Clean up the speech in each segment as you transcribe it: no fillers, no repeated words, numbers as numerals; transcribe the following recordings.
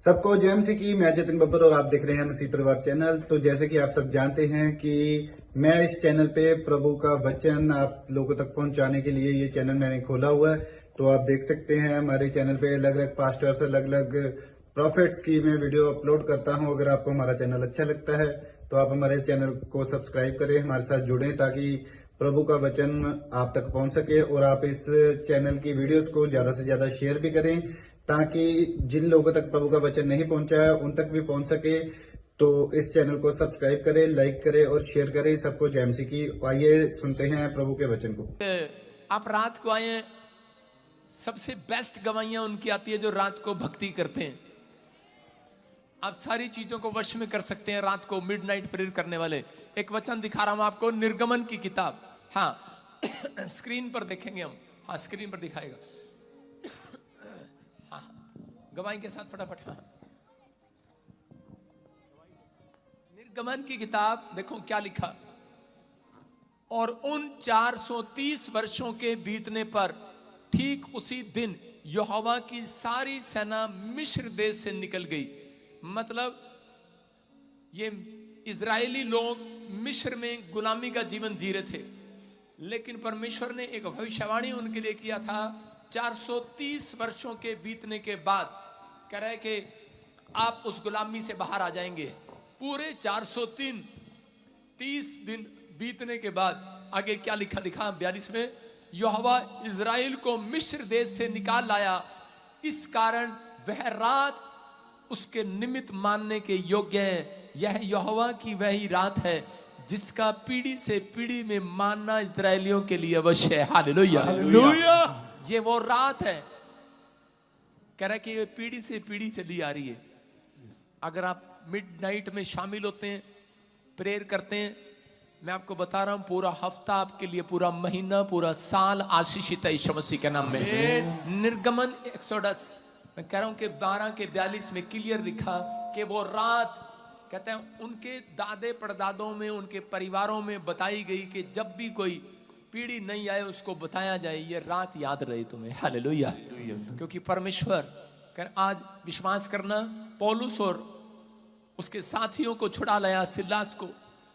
सबको जय मसीह की। मैं जतिन बब्बर और आप देख रहे हैं मसीह परिवार चैनल। तो जैसे कि आप सब जानते हैं कि मैं इस चैनल पे प्रभु का वचन आप लोगों तक पहुंचाने के लिए ये चैनल मैंने खोला हुआ है। तो आप देख सकते हैं हमारे चैनल पे अलग अलग पास्टर्स, अलग अलग प्रॉफिट्स की मैं वीडियो अपलोड करता हूं। अगर आपको हमारा चैनल अच्छा लगता है तो आप हमारे चैनल को सब्सक्राइब करें, हमारे साथ जुड़ें ताकि प्रभु का वचन आप तक पहुंच सके। और आप इस चैनल की वीडियोस को ज्यादा से ज्यादा शेयर भी करें ताकि जिन लोगों तक प्रभु का वचन नहीं पहुंचा है उन तक भी पहुंच सके। तो इस चैनल को सब्सक्राइब करें, लाइक करें और शेयर करें। सबको जय मसीह की। आइए सुनते हैं प्रभु के वचन को। आप रात को आए, सबसे बेस्ट गवाहियां उनकी आती है जो रात को भक्ति करते हैं। आप सारी चीजों को वश में कर सकते हैं रात को मिडनाइट प्रेयर करने वाले। एक वचन दिखा रहा हूं आपको, निर्गमन की किताब। हाँ स्क्रीन पर देखेंगे हम। हाँ स्क्रीन पर दिखाएगा। हाँ गवाही के साथ फटाफट। हाँ निर्गमन की किताब देखो क्या लिखा। और उन 430 वर्षों के बीतने पर ठीक उसी दिन यहोवा की सारी सेना मिस्र देश से निकल गई। मतलब ये इजरायली लोग मिस्र में गुलामी का जीवन जी रहे थे, लेकिन परमेश्वर ने एक भविष्यवाणी उनके लिए किया था। 430 वर्षों के बीतने के बाद कह रहे कि आप उस गुलामी से बाहर आ जाएंगे। पूरे 430 दिन बीतने के बाद आगे क्या लिखा दिखा 42 में, यहोवा इजराइल को मिस्र देश से निकाल लाया, इस कारण वह रात उसके निमित्त मानने के योग्य है। यह यहोवा की वही रात है जिसका पीढ़ी से पीढ़ी में मानना इजरायलियों के लिए अवश्य है। Hallelujah hallelujah. ये वो रात है, कह रहा है कि ये पीढ़ी से पीढ़ी चली आ रही है। अगर आप मिडनाइट में शामिल होते हैं, प्रेयर करते हैं, मैं आपको बता रहा हूं पूरा हफ्ता आपके लिए, पूरा महीना, पूरा साल आशीषित है यीशु मसीह के नाम में। निर्गमन एक्सोडस मैं कह रहा हूं कि 12 के 42 में क्लियर लिखा कि वो रात, कहते हैं उनके दादे परदादों में, उनके परिवारों में बताई गई कि जब भी कोई पीढ़ी नहीं आए उसको बताया जाए ये रात याद रहे तुम्हें। हालेलुया। क्योंकि परमेश्वर आज विश्वास करना, पौलुस और उसके साथियों को छुड़ा लाया, सिलास को।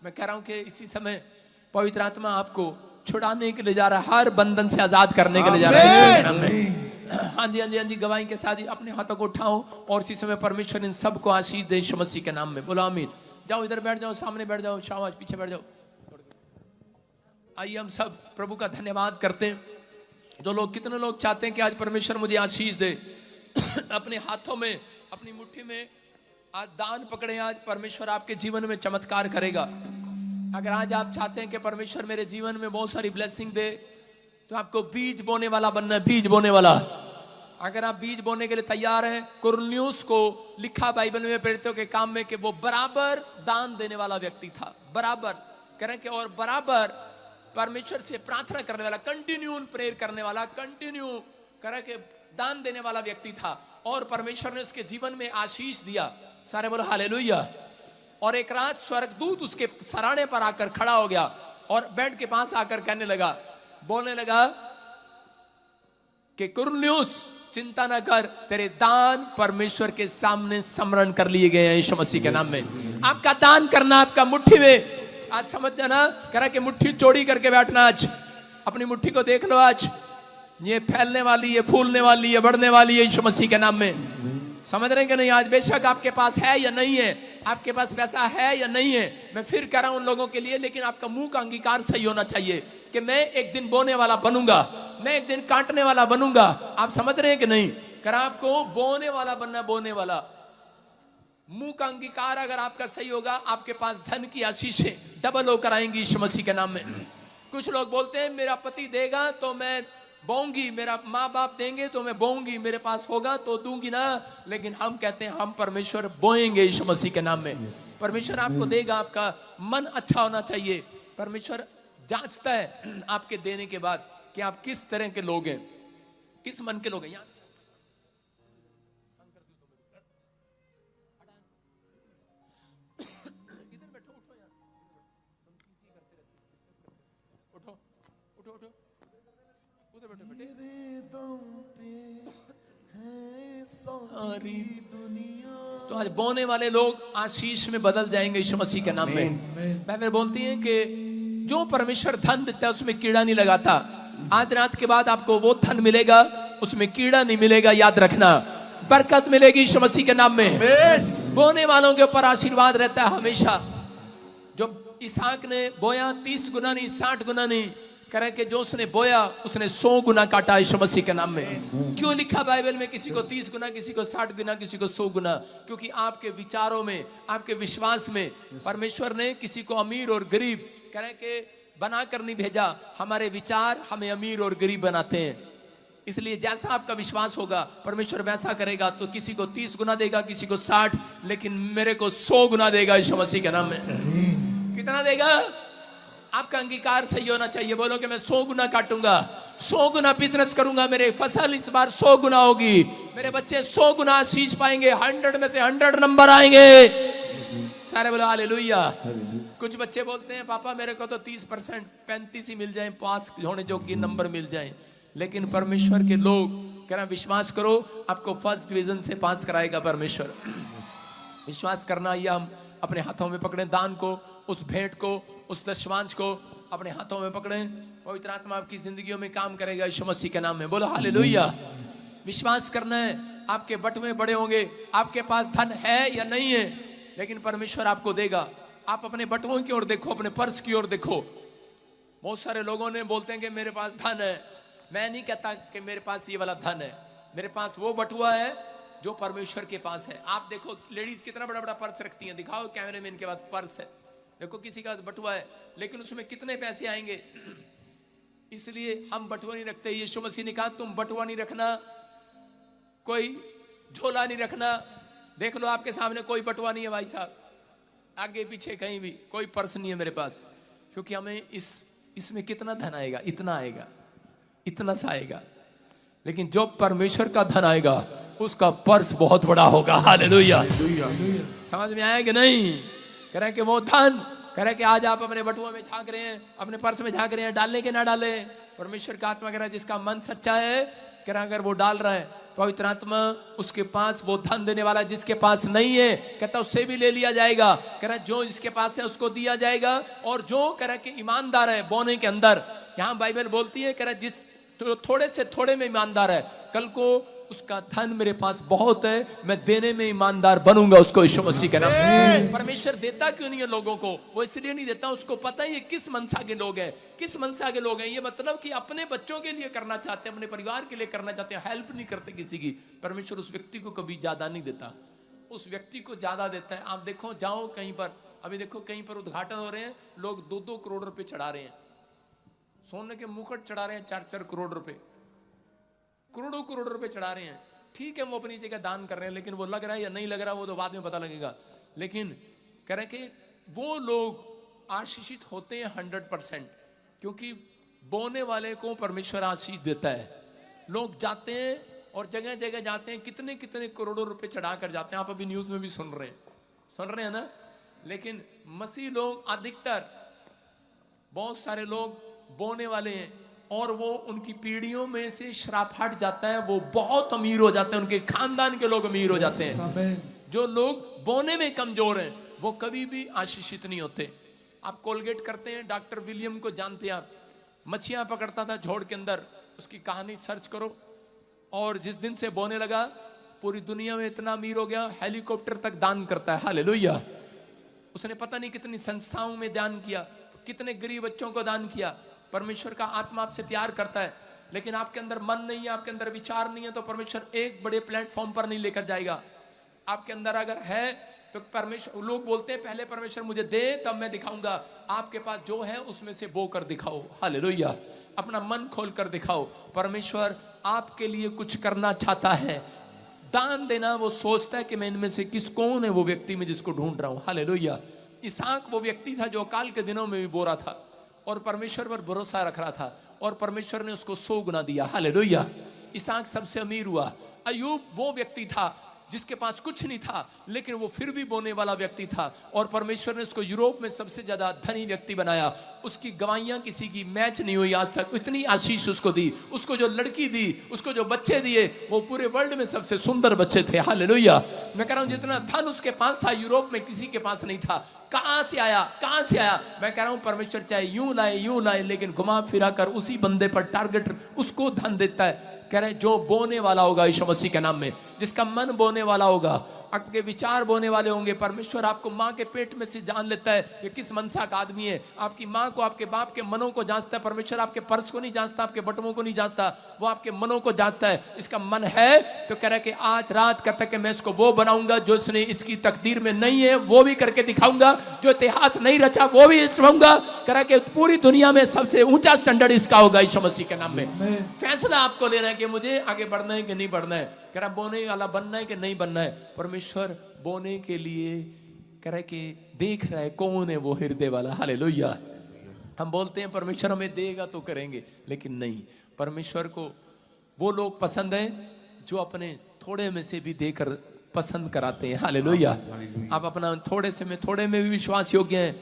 मैं कह रहा हूं कि इसी समय पवित्र आत्मा आपको छुड़ाने के लिए जा रहा है, हर बंधन से आजाद करने के लिए जा रहा है। हाँ जी हाँ जी हाँ जी। गवाही के साथ ही अपने हाथों को उठाओ और इसी समय परमेश्वर इन सबको आशीष दे यीशु मसीह के नाम में। बोलो आमीन। जाओ इधर बैठ जाओ, सामने बैठ जाओ, शाबाश, पीछे बैठ जाओ। आइए हम सब प्रभु का धन्यवाद करते हैं। जो लोग, कितने लोग चाहते हैं कि आज परमेश्वर मुझे आशीष दे। अपने हाथों में, अपनी मुट्ठी में आज दान पकड़े। आज परमेश्वर आपके जीवन में चमत्कार करेगा। अगर आज आप चाहते हैं कि परमेश्वर मेरे जीवन में बहुत सारी ब्लेसिंग दे, तो आपको बीज बोने वाला बनना है, बीज बोने वाला। अगर आप बीज बोने के लिए तैयार हैं, कुरनेलियुस को लिखा बाइबल में प्रेरितों के काम में कि वो बराबर दान देने वाला व्यक्ति था। बराबर करें कि, और बराबर परमेश्वर से प्रार्थना करने वाला, कंटिन्यू प्रेयर करने वाला, कंटिन्यू करें कि दान देने वाला व्यक्ति था। और परमेश्वर ने उसके जीवन में आशीष दिया। सारे बोलो हालेलुया। और एक रात स्वर्गदूत उसके सराहने पर आकर खड़ा हो गया और बेड के पास आकर कहने लगा, बोलने लगा कि कुरनेलियुस चिंता न कर, तेरे दान परमेश्वर के सामने स्मरण कर लिए गए हैं यीशु मसीह के नाम में। आपका दान करना, आपका मुट्ठी में आज समझ जाना, कह रहा कि मुट्ठी चौड़ी करके बैठना। आज अपनी मुट्ठी को देख लो, आज ये फैलने वाली है, फूलने वाली है, बढ़ने वाली है यीशु मसीह के नाम में। समझ रहे हैं कि नहीं? आज बेशक आपके पास है या नहीं है, आपके पास पैसा है या नहीं है, मैं फिर कह रहा हूं उन लोगों के लिए, लेकिन आपका मुंह का अंगीकार सही होना चाहिए कि मैं एक दिन बोने वाला बनूंगा, मैं एक दिन काटने वाला बनूंगा। आप समझ रहे हैं कि नहीं? कर आपको बोने वाला बनना, बोने वाला। मुंह का अंगीकार अगर आपका सही होगा, आपके पास धन की आशीषें डबल होकर आएंगी यीशु मसीह के नाम में। कुछ लोग बोलते हैं मेरा पति देगा तो मैं बोऊंगी, मेरा माँ बाप देंगे तो मैं बोऊंगी, मेरे पास होगा तो दूंगी ना। लेकिन हम कहते हैं हम परमेश्वर बोएंगे यीशु मसीह के नाम में। परमेश्वर आपको देगा, आपका मन अच्छा होना चाहिए। परमेश्वर जांचता है आपके देने के बाद कि आप किस तरह के लोग हैं, किस मन के लोग हैं। इधर बैठो, उठो यहाँ से, उठो उठो उठो, उधर बैठो बेटे। सारी दुनिया तो आज बोने वाले लोग आशीष में बदल जाएंगे यीशु मसीह के नाम में। बाइबल बोलती है कि जो परमेश्वर धन देता है उसमें कीड़ा नहीं लगाता। आज रात के बाद आपको वो धन मिलेगा, उसमें कीड़ा नहीं मिलेगा, याद रखना। बरकत मिलेगी यीशु मसीह के नाम में। बोने वालों के ऊपर आशीर्वाद रहता है हमेशा। जो इसहाक ने बोया 30 गुना नहीं, 60 गुना नहीं, करे कि जो उसने बोया उसने 100 गुना काटा यीशु मसीह के नाम में। क्यों लिखा बाइबल में किसी को 30 गुना, किसी को 60 गुना, किसी को 100 गुना? क्योंकि आपके विचारों में, आपके विश्वास में परमेश्वर ने किसी को अमीर और गरीब करे के बनाकर नहीं भेजा। हमारे विचार हमें अमीर और गरीब बनाते हैं। इसलिए जैसा आपका विश्वास होगा परमेश्वर वैसा करेगा। तो किसी को 30 गुना देगा, किसी को 60, लेकिन मेरे को 100 गुना देगा यीशु मसीह के नाम में। कितना देगा? आपका अंगीकार सही होना चाहिए। बोलो कि मैं 100 गुना काटूंगा, 100 गुना बिजनेस करूंगा, मेरे फसल इस बार 100 गुना होगी, मेरे बच्चे 100 गुना आशीष पाएंगे, 100 में से 100 नंबर आएंगे। सारे बोलो हालेलुया। कुछ बच्चे बोलते हैं पापा मेरे को तो 30%, 35 ही मिल जाए, पास होने योग्य नंबर मिल जाए। लेकिन परमेश्वर के लोग कह रहे हैं विश्वास करो, आपको फर्स्ट डिवीजन से पास कराएगा परमेश्वर। विश्वास करना, यह हम अपने हाथों में पकड़ें दान को, उस भेंट को, उस दशमांश को अपने हाथों में पकड़ें। पवित्र आत्मा आपकी जिंदगियों में काम करेगा यीशु मसीह के नाम में। बोलो हालेलुया। विश्वास करना है, आपके बटुए बड़े होंगे, आपके पास धन है या नहीं है, लेकिन परमेश्वर आपको देगा। आप अपने बटुओं की ओर देखो, अपने पर्स की ओर देखो। बहुत सारे लोगों ने बोलते हैं कि मेरे पास धन है। मैं नहीं कहता कि मेरे पास ये वाला धन है, मेरे पास वो बटुआ है जो परमेश्वर के पास है। आप देखो लेडीज कितना बड़ा बड़ा पर्स रखती हैं, दिखाओ कैमरे में, इनके पास पर्स है। देखो किसी का बटुआ है, लेकिन उसमें कितने पैसे आएंगे। इसलिए हम बटुआ नहीं रखते। यीशु मसीह ने कहा तुम बटुआ नहीं रखना, कोई झोला नहीं रखना। देख लो आपके सामने कोई बटुआ नहीं है भाई साहब, आगे पीछे कहीं भी कोई पर्स नहीं है मेरे पास। क्योंकि हमें इसमें कितना धन आएगा, इतना आएगा, इतना सा आएगा। लेकिन जो परमेश्वर का धन आएगा उसका पर्स बहुत बड़ा होगा। हालेलुया। समझ में आया कि नहीं? कह रहे कि वो धन, कह रहे कि आज आप अपने बटुआ में झांक रहे हैं, अपने पर्स में झांक रहे हैं, डालने के ना डाले। परमेश्वर का आत्मा कह रहा है जिसका मन सच्चा है, कह रहा अगर वो डाल रहा है, पवित्र आत्मा उसके पास वो धन देने वाला है। जिसके पास नहीं है कहता उससे भी ले लिया जाएगा। कह रहा जो जिसके पास है उसको दिया जाएगा। और जो कह रहा कि ईमानदार है बोने के अंदर, यहाँ बाइबल बोलती है कह रहा जिस थोड़े से थोड़े में ईमानदार है, कल को उसका धन मेरे पास बहुत है, मैं देने में ईमानदार बनूंगा उसको यीशु मसीह के नाम में। परमेश्वर देता क्यों नहीं है लोगों को? वो इसलिए नहीं देता, उसको पता ही है किस मनसा के लोग हैं, किस मनसा के लोग हैं। ये मतलब कि अपने बच्चों के लिए करना चाहते हैं, अपने परिवार के लिए करना चाहते हैं, हेल्प नहीं करते किसी की। परमेश्वर उस व्यक्ति को कभी ज्यादा नहीं देता, उस व्यक्ति को ज्यादा देता है। आप देखो जाओ कहीं पर, अभी देखो कहीं पर उद्घाटन हो रहे हैं, लोग 2-2 करोड़ रुपए चढ़ा रहे हैं, सोने के मुकुट चढ़ा रहे हैं 4-4 करोड़ रुपए, करोड़ों करोड़ रुपए चढ़ा रहे हैं। ठीक है वो अपनी जगह दान कर रहे हैं, लेकिन वो लग रहा है या नहीं लग रहा वो तो बाद में पता लगेगा। लेकिन कह रहे कि वो लोग आशीषित होते हैं 100%, क्योंकि बोने वाले को परमेश्वर आशीष देता है। लोग जाते हैं और जगह जगह जाते हैं, कितने कितने करोड़ों रुपए चढ़ा कर जाते हैं। आप अभी न्यूज में भी सुन रहे हैं ना। लेकिन मसीह लोग अधिकतर, बहुत सारे लोग बोने वाले हैं और वो उनकी पीढ़ियों में से श्राप हट जाता है, वो बहुत अमीर हो जाते हैं, उनके खानदान के लोग अमीर हो जाते हैं। जो लोग बोने में कमजोर हैं वो कभी भी आशीषित नहीं होते। आप कोलगेट करते हैं, डॉक्टर विलियम को जानते हैं आप, मछलियां पकड़ता था झोड़ के अंदर, उसकी कहानी सर्च करो। और जिस दिन से बोने लगा पूरी दुनिया में इतना अमीर हो गया, हेलीकॉप्टर तक दान करता है। हालेलुया। उसने पता नहीं कितनी संस्थाओं में दान किया, कितने गरीब बच्चों को दान किया। परमेश्वर का आत्मा आपसे प्यार करता है, लेकिन आपके अंदर मन नहीं है, आपके अंदर विचार नहीं है, तो परमेश्वर एक बड़े प्लेटफॉर्म पर नहीं लेकर जाएगा। आपके अंदर अगर है तो परमेश्वर, लोग बोलते हैं पहले परमेश्वर मुझे दे तब मैं दिखाऊंगा। आपके पास जो है उसमें से बो कर दिखाओ। हालेलुया। अपना मन खोल कर दिखाओ। परमेश्वर आपके लिए कुछ करना चाहता है। दान देना वो सोचता है कि मैं इनमें से कौन है वो व्यक्ति में जिसको ढूंढ रहा हूं। हालेलुया। इसहाक वो व्यक्ति था जो अकाल के दिनों में भी बो रहा था और परमेश्वर पर भरोसा रख रहा था, और परमेश्वर ने उसको 100 गुना दिया। हालेलुया। इसहाक सबसे अमीर हुआ। अय्यूब वो व्यक्ति था जिसके पास कुछ नहीं था, लेकिन वो फिर भी बोने वाला व्यक्ति था और परमेश्वर ने उसको यूरोप में सबसे ज्यादा धनी व्यक्ति बनाया। उसकी गवाहियां किसी की मैच नहीं हुई आज तक, इतनी आशीष उसको दी, उसको जो लड़की दी, उसको जो बच्चे दिए, वो पूरे वर्ल्ड में सबसे सुंदर बच्चे थे। हालेलुया। मैं कह रहा हूं जितना धन उसके पास था यूरोप में किसी के पास नहीं था। कहां से आया, कहां से आया? मैं कह रहा हूं परमेश्वर चाहे यूं लाए, लेकिन घुमा फिरा कर उसी बंदे पर टारगेट उसको धन देता है। कह रहे जो बोने वाला होगा यीशु मसीह के नाम में, जिसका मन बोने वाला होगा, आपके विचार बोने वाले होंगे। परमेश्वर आपको माँ के पेट में से जान लेता है कि किस मनसा का आदमी है। आपकी माँ को, आपके बाप के मनों को जांचता है। परमेश्वर आपके पर्स को नहीं जांचता, आपके बटुओं को नहीं जांचता, वो आपके मनों को जांचता है। इसका मन है तो कह रहा है कि आज रात कहता है कि मैं इसको वो बनाऊंगा जो इसने इसकी तकदीर में नहीं है, वो भी करके दिखाऊंगा। जो इतिहास नहीं रचा वो भी रचाऊंगा। कह रहा है कि पूरी दुनिया में सबसे ऊंचा स्टैंडर्ड इसका होगा यीशु मसीह के नाम में। फैसला आपको लेना है कि मुझे आगे बढ़ना है कि नहीं बढ़ना है। कह रहा बोने वाला बनना है कि नहीं बनना है। परमेश्वर बोने के लिए कह रहा है कि देख रहा है कौन है वो हृदय वाला। हालेलुया। हम बोलते हैं परमेश्वर हमें देगा तो करेंगे, लेकिन नहीं। परमेश्वर को वो लोग पसंद हैं जो अपने थोड़े में से भी देकर पसंद कराते हैं। हालेलुया। आप अपना थोड़े से में, थोड़े में भी विश्वास योग्य हैं,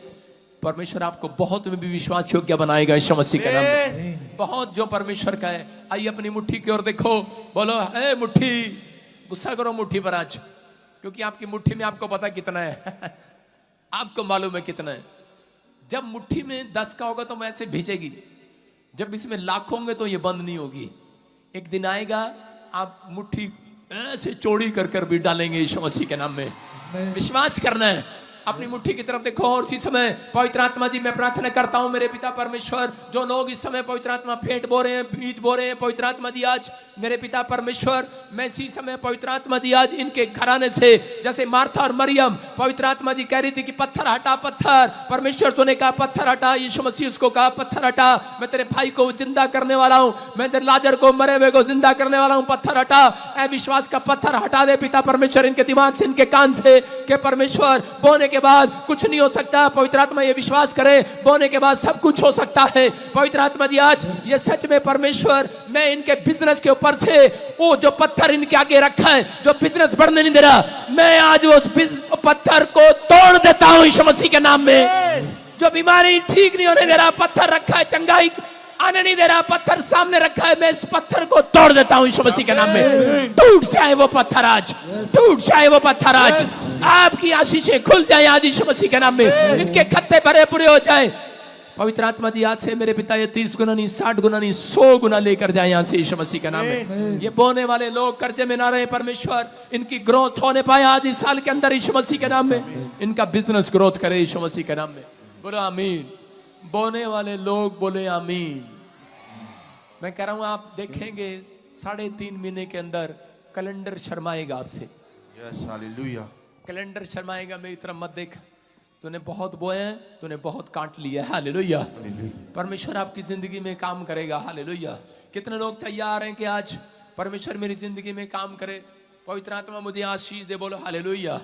परमेश्वर आपको बहुत में भी विश्वास योग्य बनाएगा यीशु मसीह के नाम में। बहुत जो परमेश्वर का है। आइए अपनी मुट्ठी की ओर देखो, बोलो हे मुट्ठी। गुस्सा करो मुट्ठी पर आज, क्योंकि आपकी मुट्ठी में आपको पता कितना है आपको मालूम है कितना है। जब मुट्ठी में 10 का होगा तो मैं ऐसे भेजेगी, जब इसमें लाखों होंगे तो ये बंद नहीं होगी। एक दिन आएगा आप मुट्ठी ऐसे चौड़ी कर कर भी डालेंगे यीशु मसीह के नाम में। विश्वास करना है। अपनी मुट्ठी की तरफ देखो और इसी समय पवित्र आत्मा जी मैं प्रार्थना करता हूं मेरे पिता परमेश्वर, जो लोग इस समय पवित्र आत्मा फेंट बो रहे हैं, बीज बो रहे हैं, पवित्र आत्मा जी आज मेरे पिता परमेश्वर, मैं इसी समय पवित्र आत्मा जी आज इनके घराने से, जैसे मार्था और मरियम पवित्र आत्मा जी कह रही थी कि पत्थर हटा पत्थर, परमेश्वर तूने कहा पत्थर हटा, यीशु मसीह उसको कहा पत्थर हटा। मैं तेरे भाई को जिंदा करने वाला हूं, मैं तेरे लाजर को मरे हुए को जिंदा करने वाला हूं, पत्थर हटा। ऐ विश्वास का पत्थर हटा दे पिता परमेश्वर इनके दिमाग से, इनके कान से, कि परमेश्वर बोने के बाद कुछ नहीं हो सकता। पवित्र आत्मा ये विश्वास करे बोने के बाद सब कुछ हो सकता है। पवित्र आत्मा जी आज ये सच में परमेश्वर, मैं इनके बिजनेस के ऊपर से वो जो पत्थर इनके आगे रखा है जो बिजनेस बढ़ने नहीं दे रहा, मैं आज उस पत्थर को तोड़ देता हूं यीशु मसीह के नाम में। जो बीमारी ठीक नहीं होने दे रहा, पत्थर रखा है, चंगाई आने नहीं दे रहा, पत्थर सामने रखा है, मैं इस पत्थर को तोड़ देता हूं यीशु मसीह के नाम में। टूट जाए वो पत्थर आज, टूट जाए वो पत्थर आज। आपकी आशीषें खुल जाए आज यीशु मसीह के नाम में, इनके खत्ते भरे पूरे हो जाए। पवित्र आत्मा जी आज से मेरे पिता ये 30 गुना नहीं, 60 गुना नहीं, 100 गुना लेकर जाए यहाँ से यीशु मसीह के नाम में। ये बोने वाले लोग कर्जे में ना रहे परमेश्वर, इनकी ग्रोथ होने पाए आज इस साल के अंदर यीशु मसीह के नाम में। इनका बिजनेस ग्रोथ करे यीशु मसीह के नाम में। बोलो आमीन। बोने वाले लोग बोले आमीन। मैं कह रहा हूं आप देखेंगे 3.5 महीने के अंदर कैलेंडर शर्माएगा आपसे। Yes hallelujah. कैलेंडर शर्माएगा, मेरी तरफ मत देख, तूने बहुत बोए हैं, तूने बहुत काट लिया है। हालेलुया। परमेश्वर आपकी जिंदगी में काम करेगा। हालेलुया। कितने लोग तैयार हैं कि आज परमेश्वर मेरी जिंदगी में काम करे, पवित्र आत्मा मुझे आशीष दे। बोलो हालेलुया।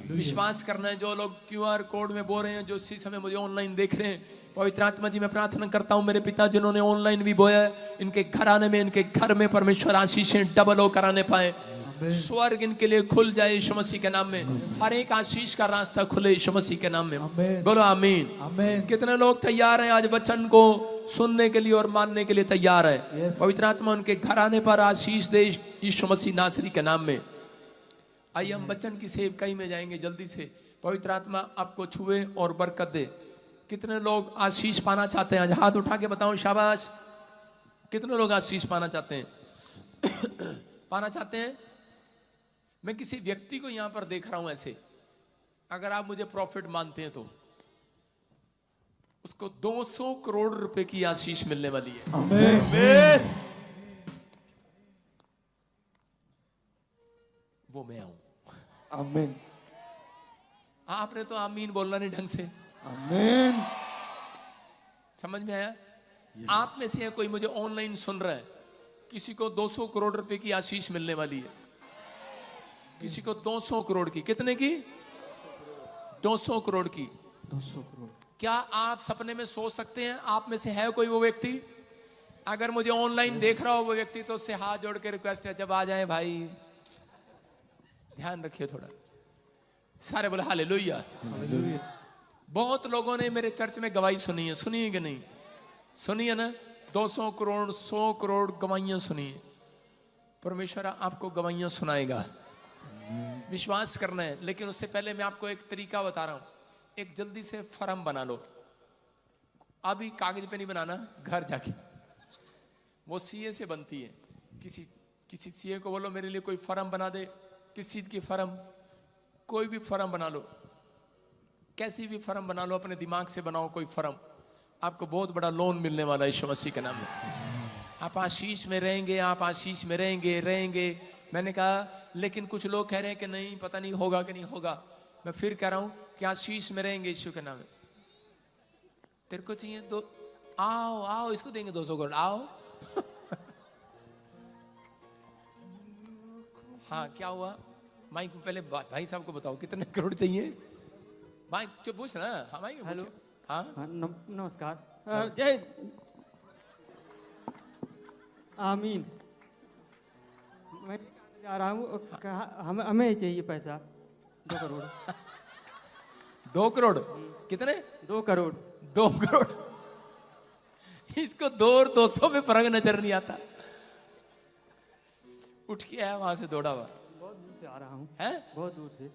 विश्वास करना है। जो लोग QR कोड में बोल रहे हैं, जो इसी समय मुझे ऑनलाइन देख रहे हैं, पवित्र आत्मा जी मैं प्रार्थना करता हूं मेरे पिता जिन्होंने ऑनलाइन भी बोया है, इनके घर आने में, इनके घर में परमेश्वर आशीषें डबल हो कराने पाए, स्वर्ग इनके लिए खुल जाए यीशु मसीह के नाम में। हर एक आशीष का रास्ता खुले यीशु मसीह के नाम में। बोलो आमीन। कितने लोग तैयार हैं आज वचन को सुनने के लिए और मानने के लिए तैयार है? पवित्र आत्मा उनके घर आने पर आशीष दे यीशु मसीह नासरी के नाम में। आइए हम वचन की सेवकाई में जाएंगे जल्दी से। पवित्र आत्मा आपको छुए और बरकत दे। कितने लोग आशीष पाना चाहते हैं? आज हाथ उठा के बताओ। शाबाश। कितने लोग आशीष पाना चाहते हैं? पाना चाहते हैं? मैं किसी व्यक्ति को यहां पर देख रहा हूं ऐसे, अगर आप मुझे प्रॉफिट मानते हैं तो उसको 200 करोड़ रुपए की आशीष मिलने वाली है। आमीन। वो मैं हूं। आमीन। आपने तो आमीन बोलना नहीं ढंग से। आमीन। समझ में आया? आप में से कोई मुझे ऑनलाइन सुन रहा है, किसी को 200 करोड़ रुपए की आशीष मिलने वाली है, किसी को 200 करोड़ की। कितने की? 200 करोड़ की। 200 करोड़। क्या आप सपने में सोच सकते हैं? आप में से है कोई वो व्यक्ति? अगर मुझे ऑनलाइन देख रहा हो वो व्यक्ति, तो उससे हाथ जोड़ के रिक्वेस्ट है, जब आ जाए भाई, ध्यान रखिए थोड़ा, सारे बोले हालेलुया। हालेलुया। बहुत लोगों ने मेरे चर्च में गवाही सुनी है कि नहीं? सुनी है ना? 200 करोड़ 100 करोड़ गवाहियां सुनी है। परमेश्वर आपको गवाहियां सुनाएगा, विश्वास करना है। लेकिन उससे पहले मैं आपको एक तरीका बता रहा हूं। एक जल्दी से फॉर्म बना लो, अभी कागज पे नहीं बनाना, घर जाके। वो सीए से बनती है। किसी सीए को बोलो मेरे लिए कोई फॉर्म बना दे, किस चीज की फॉर्म, कोई भी फॉर्म बना लो, कैसी भी फॉर्म बना लो, अपने दिमाग से बनाओ कोई फॉर्म, आपको बहुत बड़ा लोन मिलने वाला है यीशु मसीह के नाम में। आप आशीष में रहेंगे, आप आशीष में रहेंगे। मैंने कहा लेकिन कुछ लोग कह रहे हैं कि नहीं, पता नहीं होगा कि नहीं होगा। मैं फिर कह रहा हूं कि आशीष में रहेंगे यीशु के नाम में। तेरे को चाहिए दो, आओ इसको देंगे 200 करोड़, आओ। हाँ क्या हुआ? माइक पहले भाई साहब को बताओ कितने करोड़ चाहिए। माइक जो पूछ ना। हाँ माइक हेलो। हाँ नमस्कार। जय आमीन। मैं जा रहा हूँ, हमें ही चाहिए पैसा 2 करोड़। 2 करोड़ कितने? 2 करोड़। 2 करोड़। इसको 2 और 200 में फर्क नजर नहीं आता। उठ के आया वहां से, दौड़ा हुआ। बहुत दूर से आ रहा हूँ। है बहुत दूर से।